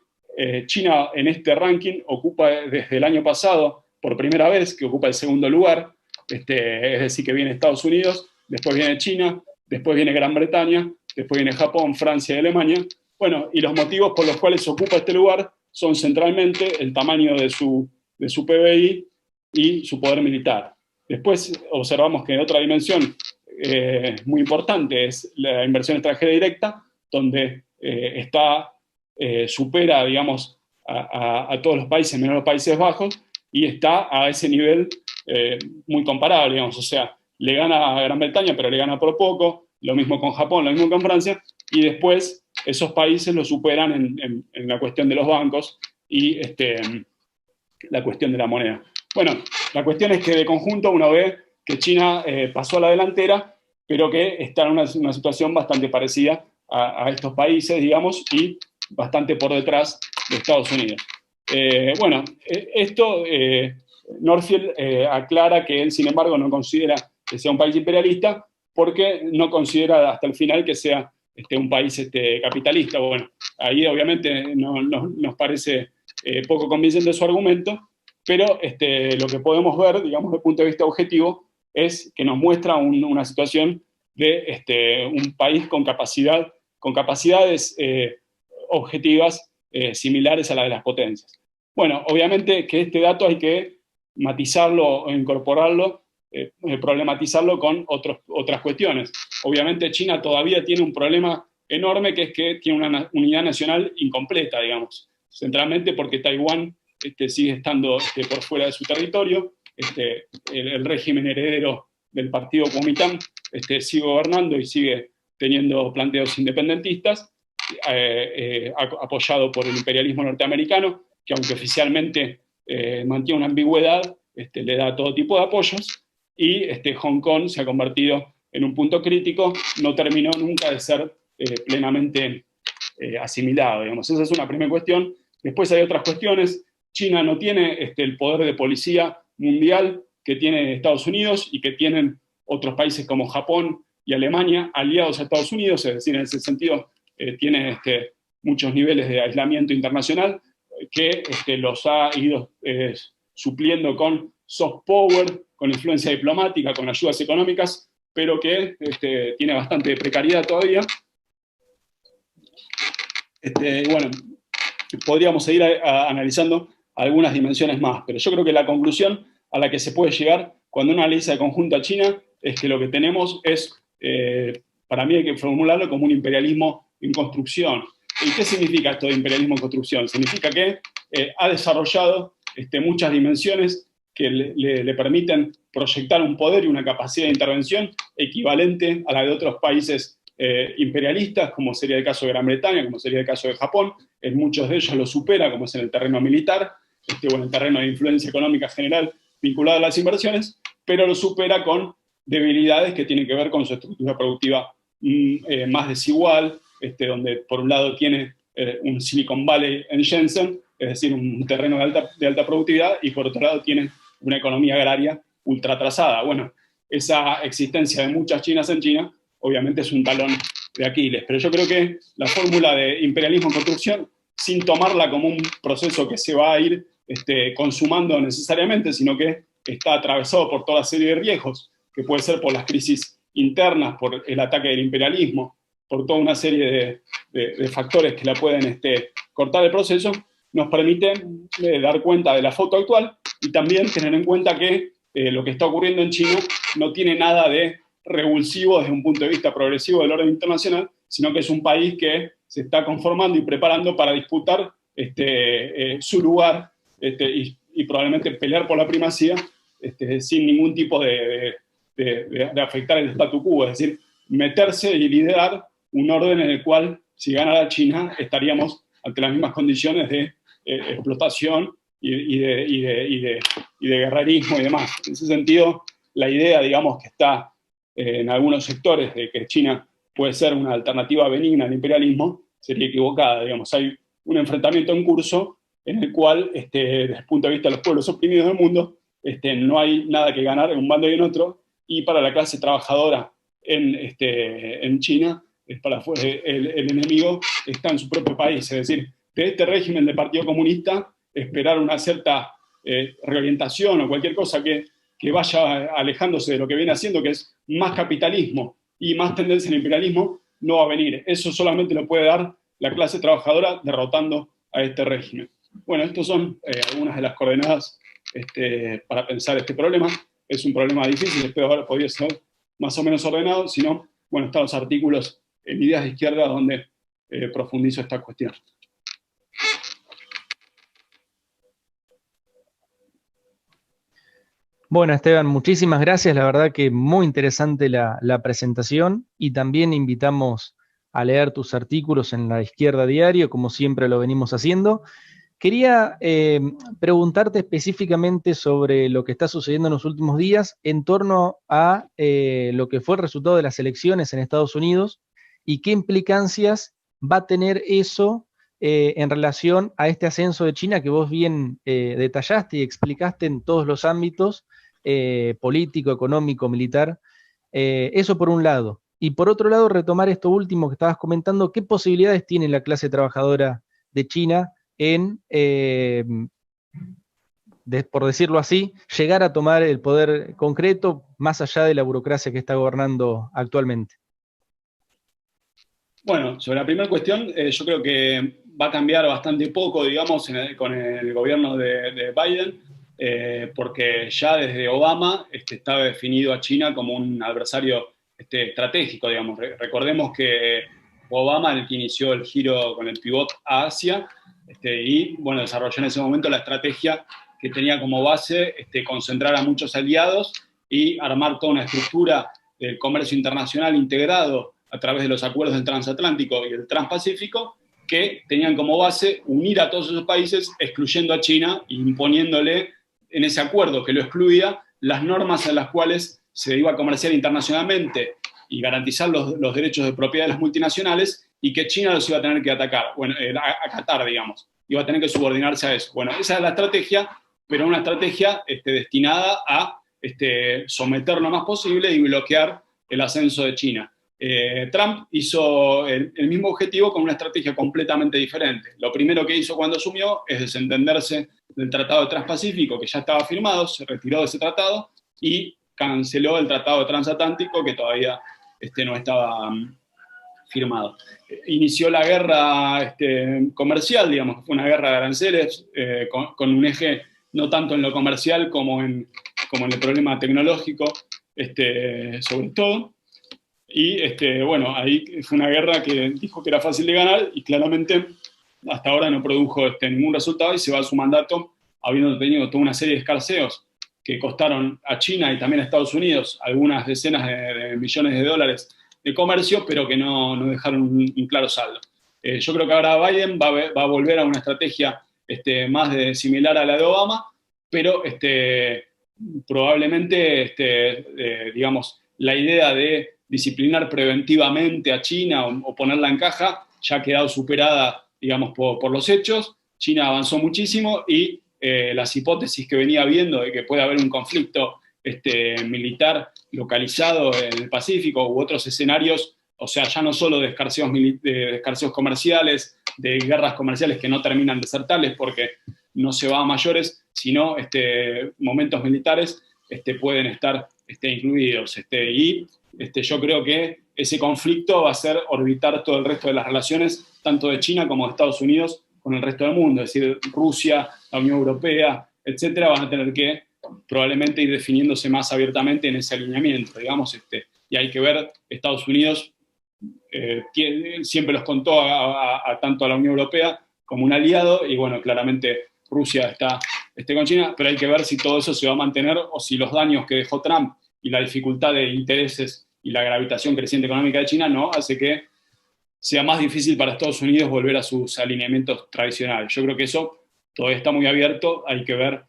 China en este ranking ocupa desde el año pasado, por primera vez, que ocupa el segundo lugar. Es decir, que viene Estados Unidos, después viene China, después viene Gran Bretaña, después viene Japón, Francia y Alemania. Bueno, y los motivos por los cuales ocupa este lugar son centralmente el tamaño de su PBI y su poder militar. Después observamos que otra dimensión muy importante es la inversión extranjera directa, donde supera, digamos, a todos los países, menos los Países Bajos, y está a ese nivel muy comparable, digamos. O sea, le gana a Gran Bretaña, pero le gana por poco, lo mismo con Japón, lo mismo con Francia, y después esos países lo superan en la cuestión de los bancos y la cuestión de la moneda. Bueno, La cuestión es que de conjunto uno ve que China pasó a la delantera, pero que está en una situación bastante parecida a estos países, digamos, y bastante por detrás de Estados Unidos. Bueno, esto Northfield aclara que él, sin embargo, no considera que sea un país imperialista porque no considera hasta el final que sea un país capitalista. Bueno, ahí obviamente nos parece poco convincente su argumento, pero lo que podemos ver, digamos, desde el punto de vista objetivo, es que nos muestra una situación de un país con capacidades objetivas similares a la de las potencias. Bueno, obviamente que este dato hay que matizarlo o incorporarlo, problematizarlo con otras cuestiones. Obviamente China todavía tiene un problema enorme, que es que tiene una unidad nacional incompleta, digamos, centralmente porque Taiwán sigue estando por fuera de su territorio, el régimen heredero del partido Kuomintang sigue gobernando y sigue teniendo planteos independentistas, apoyado por el imperialismo norteamericano, que aunque oficialmente mantiene una ambigüedad, le da todo tipo de apoyos, y Hong Kong se ha convertido en un punto crítico, no terminó nunca de ser plenamente asimilado, digamos. Esa es una primera cuestión. Después hay otras cuestiones. China no tiene el poder de policía mundial que tiene Estados Unidos y que tienen otros países como Japón y Alemania aliados a Estados Unidos, es decir, en ese sentido tiene muchos niveles de aislamiento internacional que los ha ido supliendo con soft power, con influencia diplomática, con ayudas económicas, pero que tiene bastante precariedad todavía. Bueno, podríamos seguir analizando algunas dimensiones más, pero yo creo que la conclusión a la que se puede llegar cuando uno analiza de conjunto a China es que lo que tenemos es, para mí hay que formularlo como un imperialismo en construcción. ¿Y qué significa esto de imperialismo en construcción? Significa que ha desarrollado muchas dimensiones que le permiten proyectar un poder y una capacidad de intervención equivalente a la de otros países imperialistas, como sería el caso de Gran Bretaña, como sería el caso de Japón. En muchos de ellos lo supera, como es en el terreno militar, o en el terreno de influencia económica general vinculado a las inversiones, pero lo supera con debilidades que tienen que ver con su estructura productiva más desigual, donde por un lado tiene un Silicon Valley en Shenzhen, es decir, un terreno de alta productividad, y por otro lado tiene una economía agraria ultra atrasada. Bueno, esa existencia de muchas Chinas en China obviamente es un talón de Aquiles, pero yo creo que la fórmula de imperialismo en construcción, sin tomarla como un proceso que se va a ir consumando necesariamente, sino que está atravesado por toda serie de riesgos, que puede ser por las crisis internas, por el ataque del imperialismo, por toda una serie de factores que la pueden cortar el proceso, nos permite dar cuenta de la foto actual y también tener en cuenta que lo que está ocurriendo en China no tiene nada de revulsivo desde un punto de vista progresivo del orden internacional, sino que es un país que se está conformando y preparando para disputar su lugar y probablemente pelear por la primacía sin ningún tipo de afectar el statu quo, es decir, meterse y liderar un orden en el cual, si ganara China, estaríamos ante las mismas condiciones de explotación y de guerrerismo y demás. En ese sentido, la idea, digamos, que está en algunos sectores de que China puede ser una alternativa benigna al imperialismo, sería equivocada. Digamos, hay un enfrentamiento en curso en el cual, desde el punto de vista de los pueblos oprimidos del mundo, no hay nada que ganar en un bando y en otro, y para la clase trabajadora en China, el enemigo está en su propio país. Es decir, de este régimen del Partido Comunista, esperar una cierta reorientación o cualquier cosa que vaya alejándose de lo que viene haciendo, que es más capitalismo y más tendencia al imperialismo, no va a venir. Eso solamente lo puede dar la clase trabajadora derrotando a este régimen. Bueno, estas son algunas de las coordenadas para pensar este problema. Es un problema difícil, espero haber podido ser más o menos ordenado, si no, bueno, están los artículos en Ideas de Izquierda donde profundizo esta cuestión. Bueno, Esteban, muchísimas gracias. La verdad que muy interesante la presentación, y también invitamos a leer tus artículos en La Izquierda Diario, como siempre lo venimos haciendo. Quería preguntarte específicamente sobre lo que está sucediendo en los últimos días en torno a lo que fue el resultado de las elecciones en Estados Unidos y qué implicancias va a tener eso en relación a este ascenso de China que vos bien detallaste y explicaste en todos los ámbitos, político, económico, militar. Eso por un lado. Y por otro lado, retomar esto último que estabas comentando, ¿qué posibilidades tiene la clase trabajadora de China en, por decirlo así, llegar a tomar el poder concreto más allá de la burocracia que está gobernando actualmente? Bueno, sobre la primera cuestión, yo creo que va a cambiar bastante poco, digamos, con el gobierno de Biden, porque ya desde Obama estaba definido a China como un adversario estratégico, digamos. Recordemos que Obama el que inició el giro con el pivot a Asia, y bueno, desarrolló en ese momento la estrategia que tenía como base concentrar a muchos aliados y armar toda una estructura del comercio internacional integrado a través de los acuerdos del transatlántico y el transpacífico, que tenían como base unir a todos esos países, excluyendo a China e imponiéndole en ese acuerdo que lo excluía las normas en las cuales se iba a comerciar internacionalmente y garantizar los derechos de propiedad de las multinacionales, y que China los iba a tener que atacar, bueno, acatar, digamos, iba a tener que subordinarse a eso. Bueno, esa es la estrategia, pero una estrategia destinada a someter lo más posible y bloquear el ascenso de China. Trump hizo el mismo objetivo con una estrategia completamente diferente. Lo primero que hizo cuando asumió es desentenderse del Tratado de Transpacífico, que ya estaba firmado, se retiró de ese tratado y canceló el Tratado Transatlántico, que todavía no estaba firmado. Inició la guerra comercial, digamos, fue una guerra de aranceles, con un eje no tanto en lo comercial como en el problema tecnológico, sobre todo. Y bueno, ahí fue una guerra que dijo que era fácil de ganar y claramente hasta ahora no produjo ningún resultado, y se va a su mandato habiendo tenido toda una serie de escarceos que costaron a China y también a Estados Unidos algunas decenas de millones de dólares de comercio, pero que no dejaron un claro saldo. Yo creo que ahora Biden va a volver a una estrategia más similar a la de Obama, pero probablemente, digamos, la idea de disciplinar preventivamente a China o ponerla en caja ya ha quedado superada, digamos, por los hechos. China avanzó muchísimo y las hipótesis que venía viendo de que puede haber un conflicto militar localizado en el Pacífico u otros escenarios, o sea, ya no solo de escarceos comerciales, de guerras comerciales que no terminan de ser tales porque no se va a mayores, sino momentos militares pueden estar incluidos. Y yo creo que ese conflicto va a hacer orbitar todo el resto de las relaciones, tanto de China como de Estados Unidos, con el resto del mundo. Es decir, Rusia, la Unión Europea, etcétera, van a tener que probablemente ir definiéndose más abiertamente en ese alineamiento, digamos. Y hay que ver, Estados Unidos siempre los contó tanto a la Unión Europea como un aliado, y bueno, claramente Rusia está con China, pero hay que ver si todo eso se va a mantener o si los daños que dejó Trump y la dificultad de intereses y la gravitación creciente económica de China no hace que sea más difícil para Estados Unidos volver a sus alineamientos tradicionales. Yo creo que eso todavía está muy abierto, hay que ver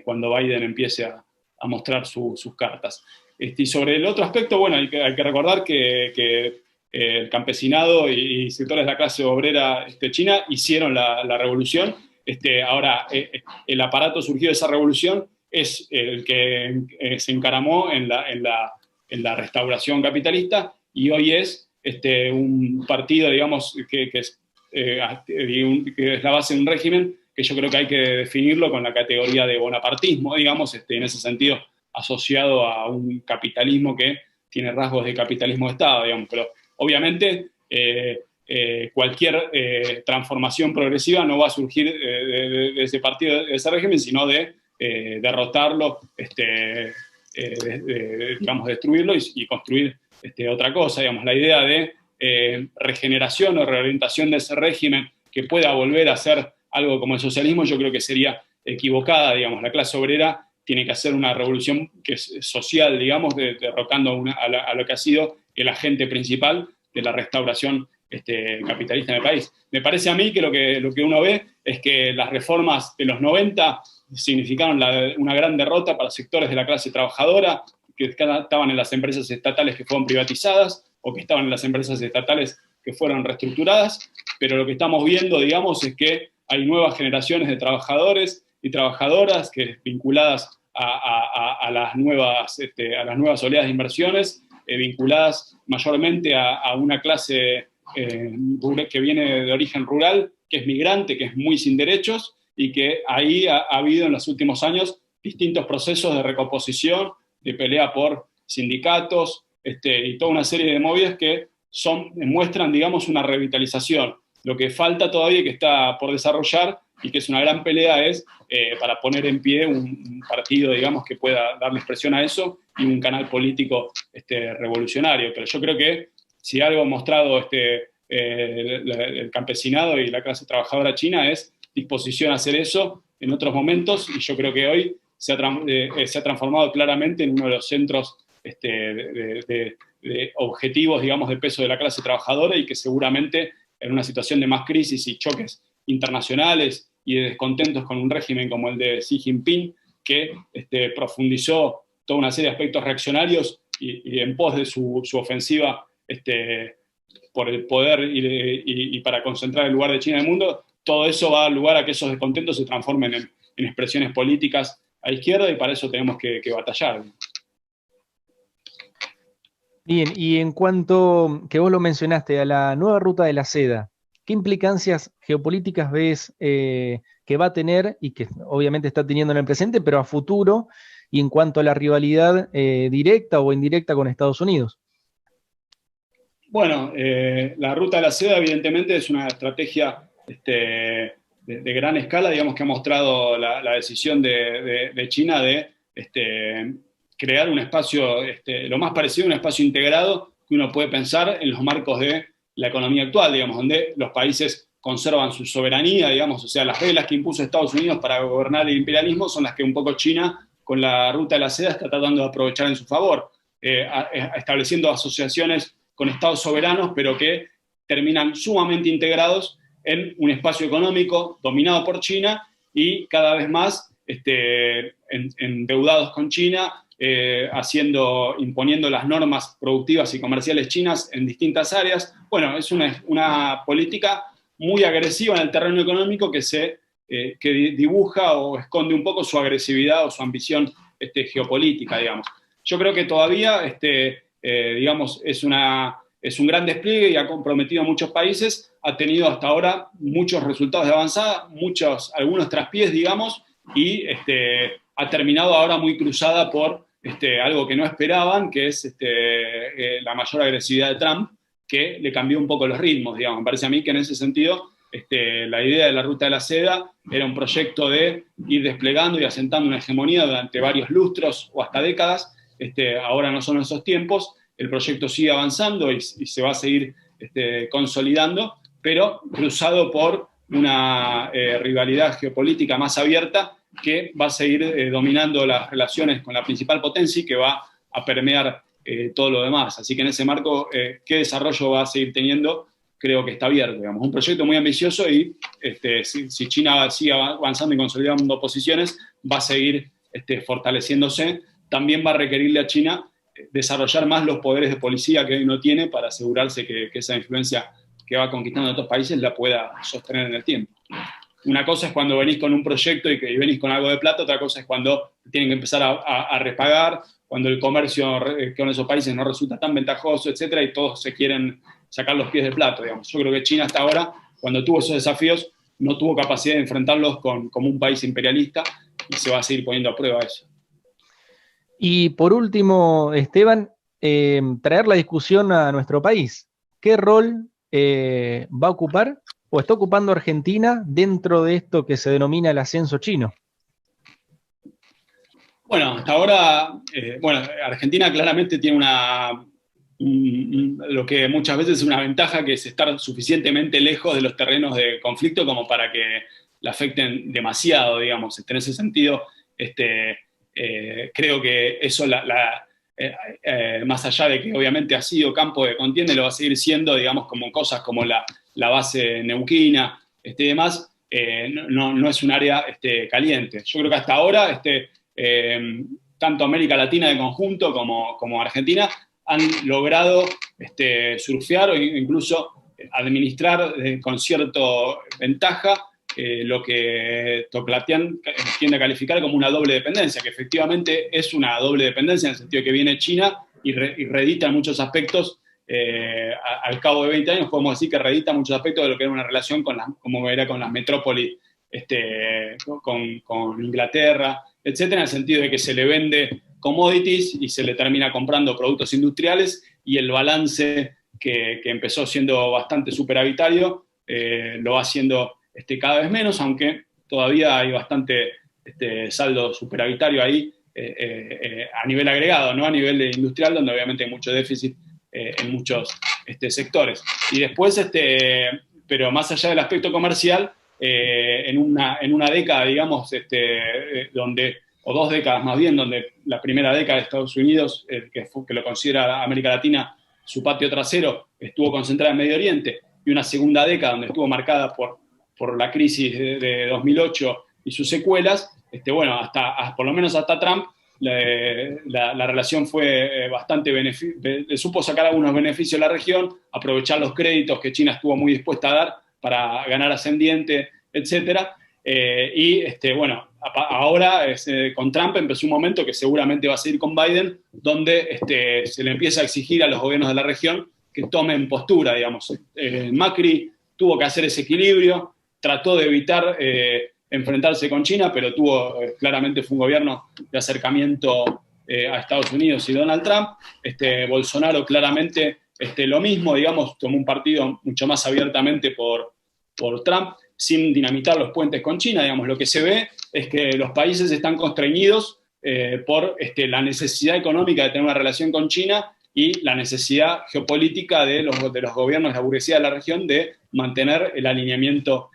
cuando Biden empiece a mostrar sus cartas. Y sobre el otro aspecto, bueno, hay que recordar que el campesinado y sectores de la clase obrera china hicieron la revolución. Ahora, el aparato surgido de esa revolución es el que se encaramó en la restauración capitalista, y hoy es un partido, digamos, que es la base de un régimen que yo creo que hay que definirlo con la categoría de bonapartismo, digamos, en ese sentido, asociado a un capitalismo que tiene rasgos de capitalismo de Estado, digamos, pero obviamente cualquier transformación progresiva no va a surgir de ese partido, de ese régimen, sino de derrotarlo, digamos, destruirlo y construir otra cosa, digamos, la idea de regeneración o reorientación de ese régimen que pueda volver a ser algo como el socialismo, yo creo que sería equivocada, digamos. La clase obrera tiene que hacer una revolución que es social, digamos, derrocando a lo que ha sido el agente principal de la restauración capitalista en el país. Me parece a mí que lo que uno ve es que las reformas de los 90 significaron una gran derrota para sectores de la clase trabajadora que estaban en las empresas estatales que fueron privatizadas o que estaban en las empresas estatales que fueron reestructuradas, pero lo que estamos viendo, digamos, es que hay nuevas generaciones de trabajadores y trabajadoras que vinculadas a las nuevas oleadas de inversiones, vinculadas mayormente a una clase que viene de origen rural, que es migrante, que es muy sin derechos, y que ahí ha habido en los últimos años distintos procesos de recomposición, de pelea por sindicatos, y toda una serie de movidas que muestran, digamos, una revitalización. Lo que falta todavía y que está por desarrollar y que es una gran pelea es para poner en pie un partido, digamos, que pueda darle expresión a eso y un canal político revolucionario. Pero yo creo que si algo ha mostrado el campesinado y la clase trabajadora china es disposición a hacer eso en otros momentos, y yo creo que hoy se ha transformado claramente en uno de los centros de objetivos, digamos, de peso de la clase trabajadora, y que seguramente en una situación de más crisis y choques internacionales y de descontentos con un régimen como el de Xi Jinping, que profundizó toda una serie de aspectos reaccionarios y en pos de su ofensiva por el poder y para concentrar el lugar de China en el mundo, todo eso va a dar lugar a que esos descontentos se transformen en expresiones políticas a izquierda, y para eso tenemos que batallar. Bien, y en cuanto, que vos lo mencionaste, a la nueva ruta de la seda, ¿qué implicancias geopolíticas ves que va a tener y que obviamente está teniendo en el presente, pero a futuro, y en cuanto a la rivalidad directa o indirecta con Estados Unidos? Bueno, la ruta de la seda evidentemente es una estrategia de gran escala, digamos, que ha mostrado la decisión de China de crear un espacio, lo más parecido a un espacio integrado que uno puede pensar en los marcos de la economía actual, digamos, donde los países conservan su soberanía, digamos, o sea, las reglas que impuso Estados Unidos para gobernar el imperialismo son las que un poco China, con la ruta de la seda, está tratando de aprovechar en su favor, estableciendo asociaciones con estados soberanos, pero que terminan sumamente integrados en un espacio económico dominado por China y cada vez más endeudados con China, imponiendo las normas productivas y comerciales chinas en distintas áreas. Bueno, es una política muy agresiva en el terreno económico que dibuja o esconde un poco su agresividad o su ambición geopolítica, digamos. Yo creo que todavía, digamos, es un gran despliegue y ha comprometido a muchos países, ha tenido hasta ahora muchos resultados de avanzada, algunos traspiés, digamos, y ha terminado ahora muy cruzada por algo que no esperaban, que es la mayor agresividad de Trump, que le cambió un poco los ritmos, digamos. Me parece a mí que en ese sentido la idea de la ruta de la seda era un proyecto de ir desplegando y asentando una hegemonía durante varios lustros o hasta décadas. Ahora no son esos tiempos, el proyecto sigue avanzando y se va a seguir consolidando, pero cruzado por una rivalidad geopolítica más abierta que va a seguir dominando las relaciones con la principal potencia y que va a permear todo lo demás. Así que en ese marco, ¿qué desarrollo va a seguir teniendo? Creo que está abierto, digamos. Un proyecto muy ambicioso y si China sigue avanzando y consolidando posiciones, va a seguir fortaleciéndose. También va a requerirle a China desarrollar más los poderes de policía que hoy no tiene para asegurarse que esa influencia que va conquistando en otros países la pueda sostener en el tiempo. Una cosa es cuando venís con un proyecto y venís con algo de plata, otra cosa es cuando tienen que empezar a repagar, cuando el comercio con esos países no resulta tan ventajoso, etcétera, y todos se quieren sacar los pies del plato, digamos. Yo creo que China hasta ahora, cuando tuvo esos desafíos, no tuvo capacidad de enfrentarlos como un país imperialista, y se va a seguir poniendo a prueba eso. Y por último, Esteban, traer la discusión a nuestro país. ¿Qué rol va a ocupar o está ocupando Argentina dentro de esto que se denomina el ascenso chino? Bueno, hasta ahora, Argentina claramente tiene lo que muchas veces es una ventaja, que es estar suficientemente lejos de los terrenos de conflicto como para que la afecten demasiado, digamos. En ese sentido, creo que eso más allá de que obviamente ha sido campo de contienda, lo va a seguir siendo, digamos, como cosas como la base neuquina y demás, no es un área caliente. Yo creo que hasta ahora, tanto América Latina de conjunto como Argentina han logrado surfear o incluso administrar con cierta ventaja lo que Toclatian tiende a calificar como una doble dependencia, que efectivamente es una doble dependencia en el sentido de que viene China y reedita en muchos aspectos, al cabo de 20 años podemos decir que reedita muchos aspectos de lo que era una relación como era con las metrópolis, con Inglaterra, etcétera, en el sentido de que se le vende commodities y se le termina comprando productos industriales, y el balance que empezó siendo bastante superavitario lo va haciendo cada vez menos, aunque todavía hay bastante saldo superavitario ahí a nivel agregado, no a nivel industrial, donde obviamente hay mucho déficit en muchos sectores. Y después, pero más allá del aspecto comercial, en una década, digamos, donde, o 2 décadas más bien, donde la primera década de Estados Unidos, que lo considera América Latina su patio trasero, estuvo concentrada en Medio Oriente, y una segunda década donde estuvo marcada por la crisis de 2008 y sus secuelas, bueno, por lo menos hasta Trump, la relación fue bastante supo sacar algunos beneficios a la región, aprovechar los créditos que China estuvo muy dispuesta a dar para ganar ascendiente, etcétera. Y bueno, ahora con Trump empezó un momento que seguramente va a seguir con Biden, donde se le empieza a exigir a los gobiernos de la región que tomen postura, digamos. Macri tuvo que hacer ese equilibrio, trató de evitar enfrentarse con China, pero claramente fue un gobierno de acercamiento a Estados Unidos y Donald Trump. Bolsonaro claramente lo mismo, digamos, tomó un partido mucho más abiertamente por Trump, sin dinamitar los puentes con China. Digamos, lo que se ve es que los países están constreñidos por la necesidad económica de tener una relación con China y la necesidad geopolítica de los gobiernos de la burguesía de la región de mantener el alineamiento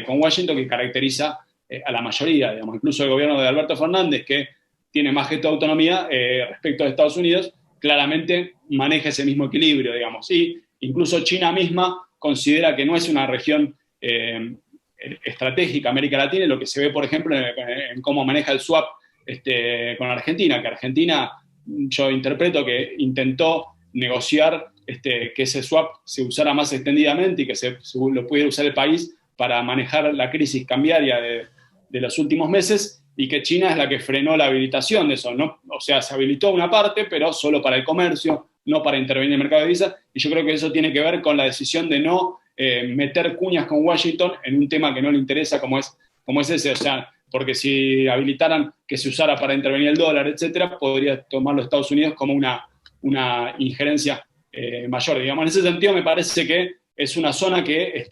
con Washington que caracteriza a la mayoría, digamos. Incluso el gobierno de Alberto Fernández, que tiene más gesto de autonomía respecto a Estados Unidos, claramente maneja ese mismo equilibrio, digamos. Y incluso China misma considera que no es una región estratégica América Latina, y lo que se ve, por ejemplo, en cómo maneja el swap con Argentina, que Argentina, yo interpreto que intentó negociar que ese swap se usara más extendidamente y que lo pudiera usar el país para manejar la crisis cambiaria de los últimos meses, y que China es la que frenó la habilitación de eso, ¿no? O sea, se habilitó una parte, pero solo para el comercio, no para intervenir en el mercado de divisas, y yo creo que eso tiene que ver con la decisión de no meter cuñas con Washington en un tema que no le interesa como es ese, o sea, porque si habilitaran que se usara para intervenir el dólar, etcétera, podría tomarlo Estados Unidos como una injerencia mayor, digamos. En ese sentido me parece que es una zona que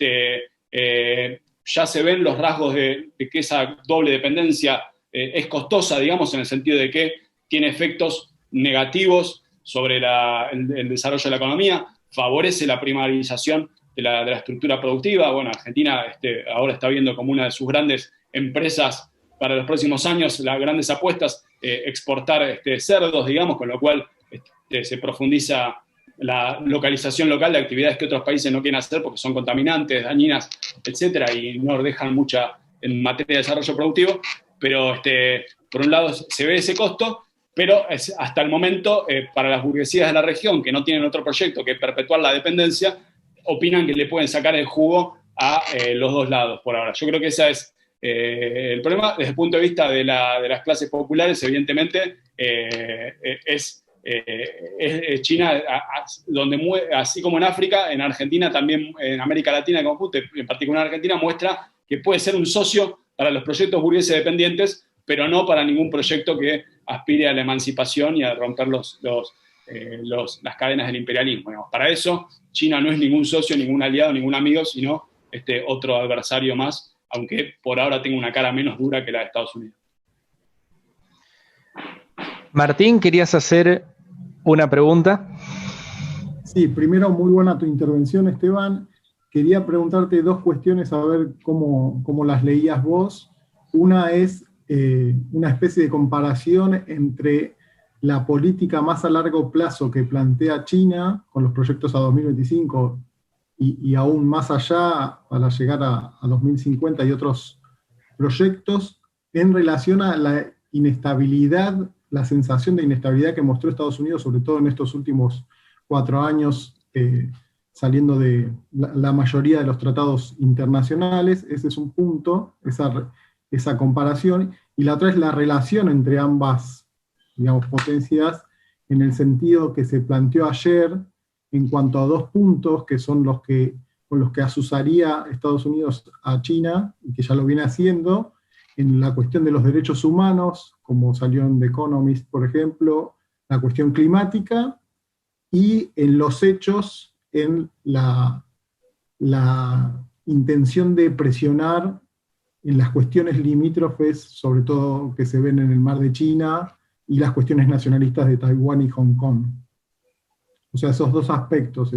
ya se ven los rasgos de que esa doble dependencia es costosa, digamos, en el sentido de que tiene efectos negativos sobre el desarrollo de la economía, favorece la primarización de la estructura productiva. Bueno, Argentina ahora está viendo como una de sus grandes empresas para los próximos años, las grandes apuestas, exportar cerdos, digamos, con lo cual se profundiza la localización local de actividades que otros países no quieren hacer porque son contaminantes, dañinas, etcétera, y no dejan mucha en materia de desarrollo productivo. Pero por un lado se ve ese costo, pero hasta el momento, para las burguesías de la región que no tienen otro proyecto que perpetuar la dependencia, opinan que le pueden sacar el jugo a los dos lados por ahora. Yo creo que ese es el problema. Desde el punto de vista de las clases populares, evidentemente, es China, donde así como en África, en Argentina, también en América Latina en conjunto, en particular en Argentina, muestra que puede ser un socio para los proyectos burgueses dependientes, pero no para ningún proyecto que aspire a la emancipación y a romper las cadenas del imperialismo. Digamos. Para eso, China no es ningún socio, ningún aliado, ningún amigo, sino otro adversario más, aunque por ahora tenga una cara menos dura que la de Estados Unidos. Martín, ¿querías hacer una pregunta? Sí, primero, muy buena tu intervención, Esteban. Quería preguntarte 2 cuestiones, a ver cómo las leías vos. Una es una especie de comparación entre la política más a largo plazo que plantea China, con los proyectos a 2025 y aún más allá para llegar a 2050 y otros proyectos, en relación a la inestabilidad, la sensación de inestabilidad que mostró Estados Unidos, sobre todo en estos últimos 4 años, saliendo de la mayoría de los tratados internacionales. Ese es un punto, esa comparación, y la otra es la relación entre ambas, digamos, potencias, en el sentido que se planteó ayer en cuanto a 2 puntos que son con los que asusaría Estados Unidos a China, y que ya lo viene haciendo, en la cuestión de los derechos humanos, como salió en The Economist, por ejemplo, la cuestión climática, y en los hechos, en la intención de presionar en las cuestiones limítrofes, sobre todo que se ven en el mar de China, y las cuestiones nacionalistas de Taiwán y Hong Kong. O sea, esos 2 aspectos,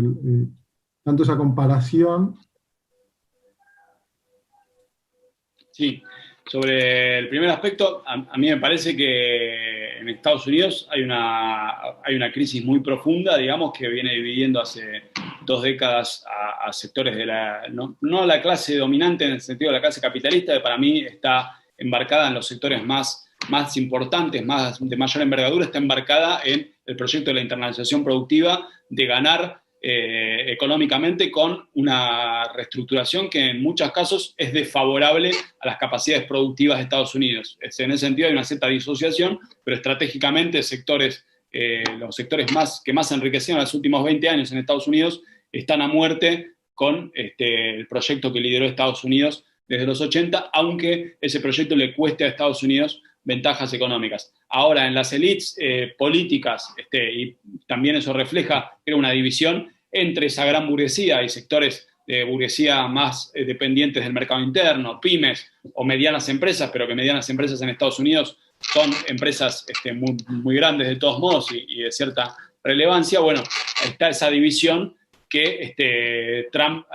tanto esa comparación. Sí, sobre el primer aspecto, a mí me parece que en Estados Unidos hay una crisis muy profunda, digamos, que viene dividiendo hace 2 décadas a sectores de no la clase dominante en el sentido de la clase capitalista, que para mí está embarcada en los sectores más importantes, de mayor envergadura, está embarcada en el proyecto de la internacionalización productiva, de ganar económicamente con una reestructuración que en muchos casos es desfavorable a las capacidades productivas de Estados Unidos. En ese sentido hay una cierta disociación, pero estratégicamente los sectores que más se enriquecieron en los últimos 20 años en Estados Unidos están a muerte con el proyecto que lideró Estados Unidos desde los 80, aunque ese proyecto le cueste a Estados Unidos ventajas económicas. Ahora, en las élites políticas, y también eso refleja que era una división entre esa gran burguesía y sectores de burguesía más dependientes del mercado interno, pymes o medianas empresas, pero que medianas empresas en Estados Unidos son empresas muy, muy grandes de todos modos y de cierta relevancia. Bueno, está esa división que Trump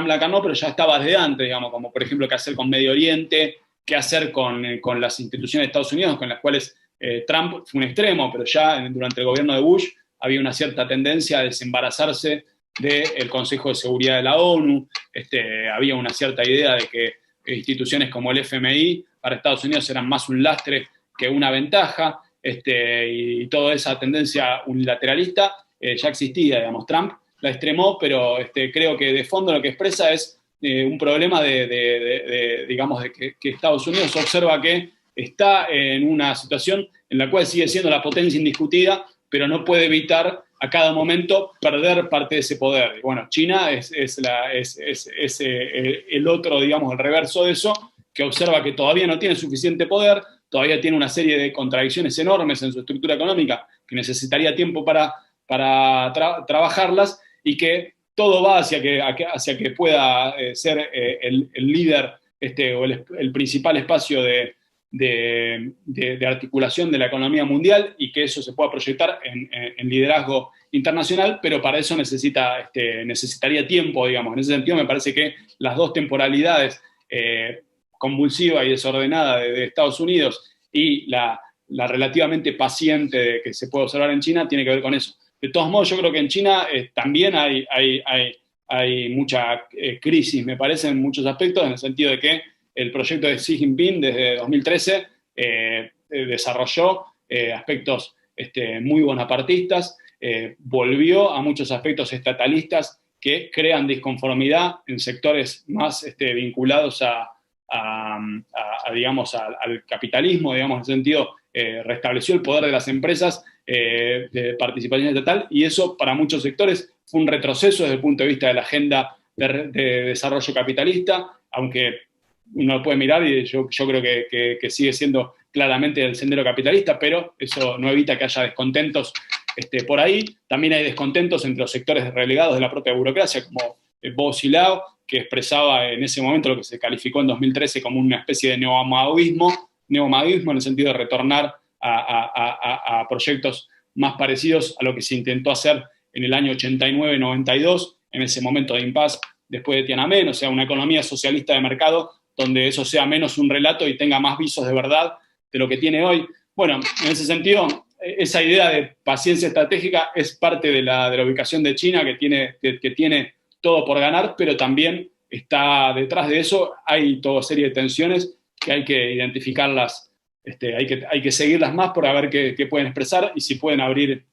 la ganó, pero ya estaba desde antes, digamos, como por ejemplo qué hacer con Medio Oriente, qué hacer con las instituciones de Estados Unidos, con las cuales Trump fue un extremo, pero ya durante el gobierno de Bush había una cierta tendencia a desembarazarse del Consejo de Seguridad de la ONU, había una cierta idea de que instituciones como el FMI para Estados Unidos eran más un lastre que una ventaja, y toda esa tendencia unilateralista ya existía, digamos. Trump la extremó, pero creo que de fondo lo que expresa es un problema digamos, de que Estados Unidos observa que está en una situación en la cual sigue siendo la potencia indiscutida, pero no puede evitar a cada momento perder parte de ese poder. Y bueno, China es el otro, digamos, el reverso de eso, que observa que todavía no tiene suficiente poder, todavía tiene una serie de contradicciones enormes en su estructura económica, que necesitaría tiempo para trabajarlas, y que todo va hacia que pueda ser el líder o el principal espacio de articulación de la economía mundial, y que eso se pueda proyectar en liderazgo internacional, pero para eso necesitaría tiempo, digamos. En ese sentido me parece que las 2 temporalidades, convulsiva y desordenada de Estados Unidos, y la relativamente paciente que se puede observar en China, tiene que ver con eso. De todos modos, yo creo que en China también hay mucha crisis, me parece, en muchos aspectos, en el sentido de que el proyecto de Xi Jinping desde 2013 desarrolló aspectos muy bonapartistas, volvió a muchos aspectos estatalistas que crean disconformidad en sectores más vinculados digamos, al capitalismo, digamos, en el sentido, restableció el poder de las empresas de participación estatal, y eso para muchos sectores fue un retroceso desde el punto de vista de la agenda de desarrollo capitalista, aunque uno lo puede mirar y yo creo que sigue siendo claramente el sendero capitalista, pero eso no evita que haya descontentos por ahí. También hay descontentos entre los sectores relegados de la propia burocracia, como Bo Xilai, que expresaba en ese momento lo que se calificó en 2013 como una especie de neomaoísmo en el sentido de retornar a proyectos más parecidos a lo que se intentó hacer en el año 89-92, en ese momento de impasse después de Tiananmen, o sea, una economía socialista de mercado donde eso sea menos un relato y tenga más visos de verdad de lo que tiene hoy. Bueno, en ese sentido, esa idea de paciencia estratégica es parte de la ubicación de China, que tiene todo por ganar, pero también está detrás de eso, hay toda serie de tensiones que hay que identificarlas, hay que seguirlas más para ver qué pueden expresar y si pueden abrir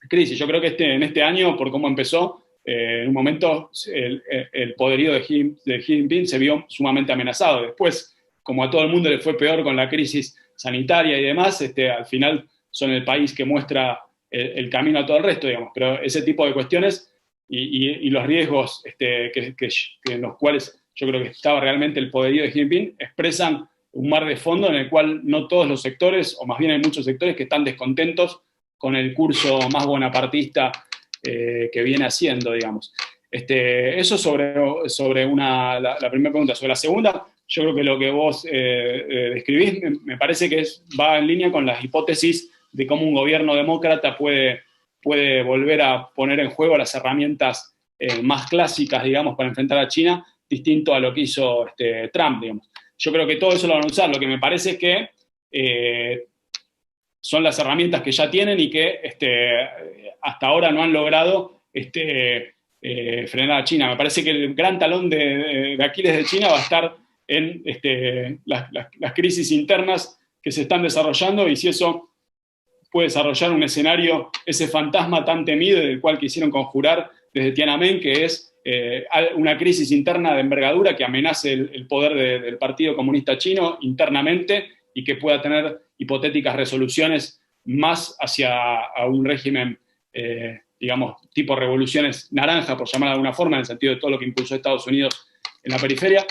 crisis. Yo creo que en este año, por cómo empezó, en un momento el poderío de Xi Jinping se vio sumamente amenazado. Después, como a todo el mundo le fue peor con la crisis sanitaria y demás, al final son el país que muestra el camino a todo el resto, digamos. Pero ese tipo de cuestiones y los riesgos en los cuales yo creo que estaba realmente el poderío de Xi Jinping expresan un mar de fondo en el cual no todos los sectores, o más bien hay muchos sectores que están descontentos con el curso más bonapartista que viene haciendo, digamos. Eso sobre la primera pregunta. Sobre la segunda, yo creo que lo que vos describís me parece que va en línea con las hipótesis de cómo un gobierno demócrata puede volver a poner en juego las herramientas más clásicas, digamos, para enfrentar a China, distinto a lo que hizo Trump, digamos. Yo creo que todo eso lo van a usar. Lo que me parece es que son las herramientas que ya tienen y que hasta ahora no han logrado frenar a China. Me parece que el gran talón de Aquiles de China va a estar en las crisis internas que se están desarrollando, y si eso puede desarrollar un escenario, ese fantasma tan temido del cual quisieron conjurar desde Tiananmen, que es una crisis interna de envergadura que amenace el poder del Partido Comunista Chino internamente y que pueda tener hipotéticas resoluciones más hacia a un régimen, digamos, tipo revoluciones naranja, por llamar de alguna forma, en el sentido de todo lo que impulsó Estados Unidos en la periferia,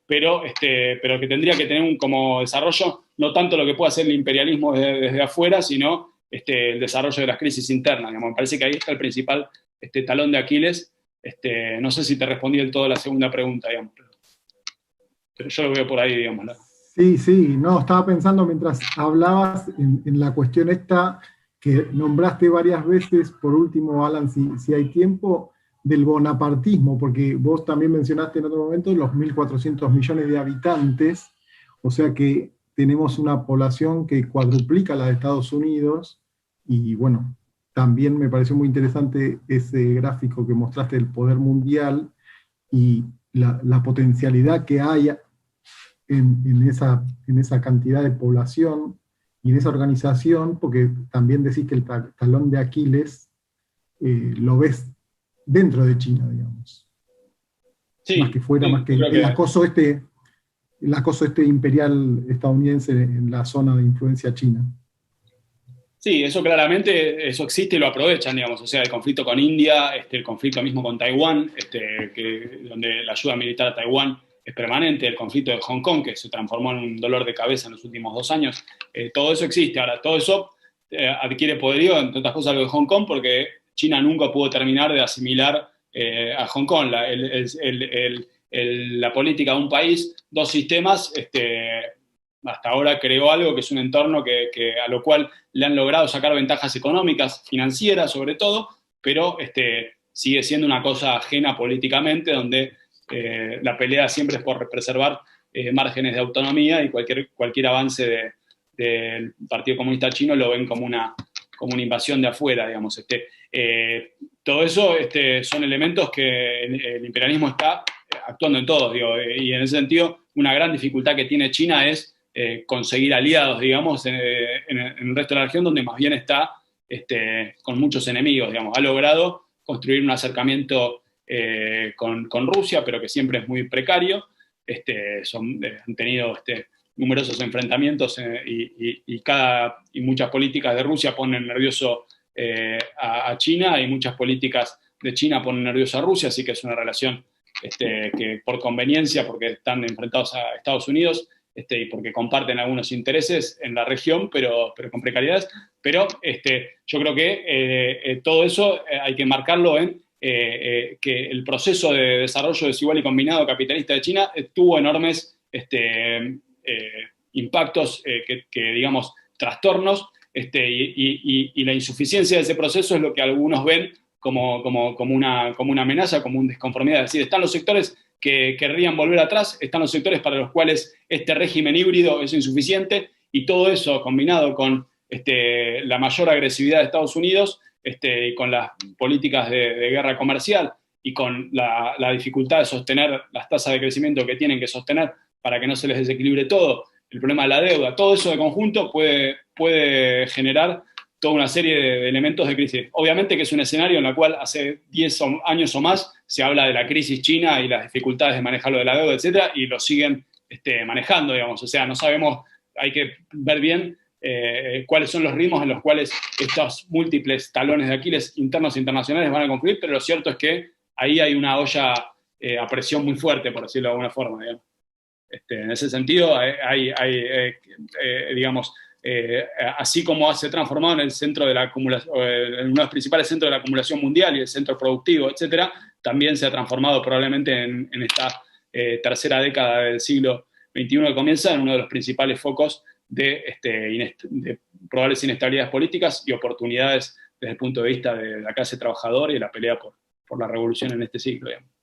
pero que tendría que tener como desarrollo no tanto lo que puede hacer el imperialismo desde afuera, sino el desarrollo de las crisis internas. Digamos. Me parece que ahí está el principal talón de Aquiles. No sé si te respondí del todo la segunda pregunta, digamos, pero yo lo veo por ahí, digamos, ¿no? Sí, no, estaba pensando mientras hablabas en la cuestión esta que nombraste varias veces, por último, Alan, si hay tiempo, del bonapartismo, porque vos también mencionaste en otro momento los 1.400 millones de habitantes, o sea que tenemos una población que cuadruplica la de Estados Unidos, y bueno, también me pareció muy interesante ese gráfico que mostraste del poder mundial y la potencialidad que hay en esa cantidad de población y en esa organización, porque también decís que el talón de Aquiles lo ves dentro de China, digamos. Sí, más que fuera, sí, más que el acoso imperial estadounidense en la zona de influencia china. Sí, eso claramente, eso existe y lo aprovechan, digamos, o sea, el conflicto con India, el conflicto mismo con Taiwán, donde la ayuda militar a Taiwán es permanente, el conflicto de Hong Kong, que se transformó en un dolor de cabeza en los últimos 2 años, todo eso existe. Ahora, todo eso adquiere poderío, entre otras cosas, lo de Hong Kong, porque China nunca pudo terminar de asimilar a Hong Kong. La política de un país, 2 sistemas, hasta ahora creó algo que es un entorno a lo cual le han logrado sacar ventajas económicas, financieras sobre todo, pero sigue siendo una cosa ajena políticamente, donde la pelea siempre es por preservar márgenes de autonomía, y cualquier avance del Partido Comunista Chino lo ven como una invasión de afuera, digamos. Todo eso son elementos que el imperialismo está actuando en todos, digo, y en ese sentido una gran dificultad que tiene China es conseguir aliados, digamos, en el resto de la región, donde más bien está con muchos enemigos, digamos. Ha logrado construir un acercamiento con Rusia, pero que siempre es muy precario. Han tenido numerosos enfrentamientos y muchas políticas de Rusia ponen nervioso a China, y muchas políticas de China ponen nervioso a Rusia, así que es una relación que por conveniencia, porque están enfrentados a Estados Unidos, y porque comparten algunos intereses en la región, pero con precariedades. Pero yo creo que todo eso hay que marcarlo en que el proceso de desarrollo desigual y combinado capitalista de China tuvo enormes impactos, digamos, trastornos, y la insuficiencia de ese proceso es lo que algunos ven como una amenaza, como una disconformidad. Es decir, están los sectores que querrían volver atrás, están los sectores para los cuales este régimen híbrido es insuficiente, y todo eso combinado con la mayor agresividad de Estados Unidos, y con las políticas de guerra comercial y con la dificultad de sostener las tasas de crecimiento que tienen que sostener para que no se les desequilibre todo, el problema de la deuda, todo eso de conjunto puede generar toda una serie de elementos de crisis. Obviamente que es un escenario en el cual hace 10 años o más se habla de la crisis china y las dificultades de manejarlo de la deuda, etcétera, y lo siguen manejando, digamos. O sea, no sabemos, hay que ver bien cuáles son los ritmos en los cuales estos múltiples talones de Aquiles internos e internacionales van a confluir, pero lo cierto es que ahí hay una olla a presión muy fuerte, por decirlo de alguna forma, digamos. En ese sentido, digamos, así como se ha transformado en el centro de la acumulación, en uno de los principales centros de la acumulación mundial y el centro productivo, etcétera, también se ha transformado probablemente en esta tercera década del siglo XXI que comienza en uno de los principales focos de probables inestabilidades políticas y oportunidades desde el punto de vista de la clase trabajadora y la pelea por la revolución en este siglo, digamos.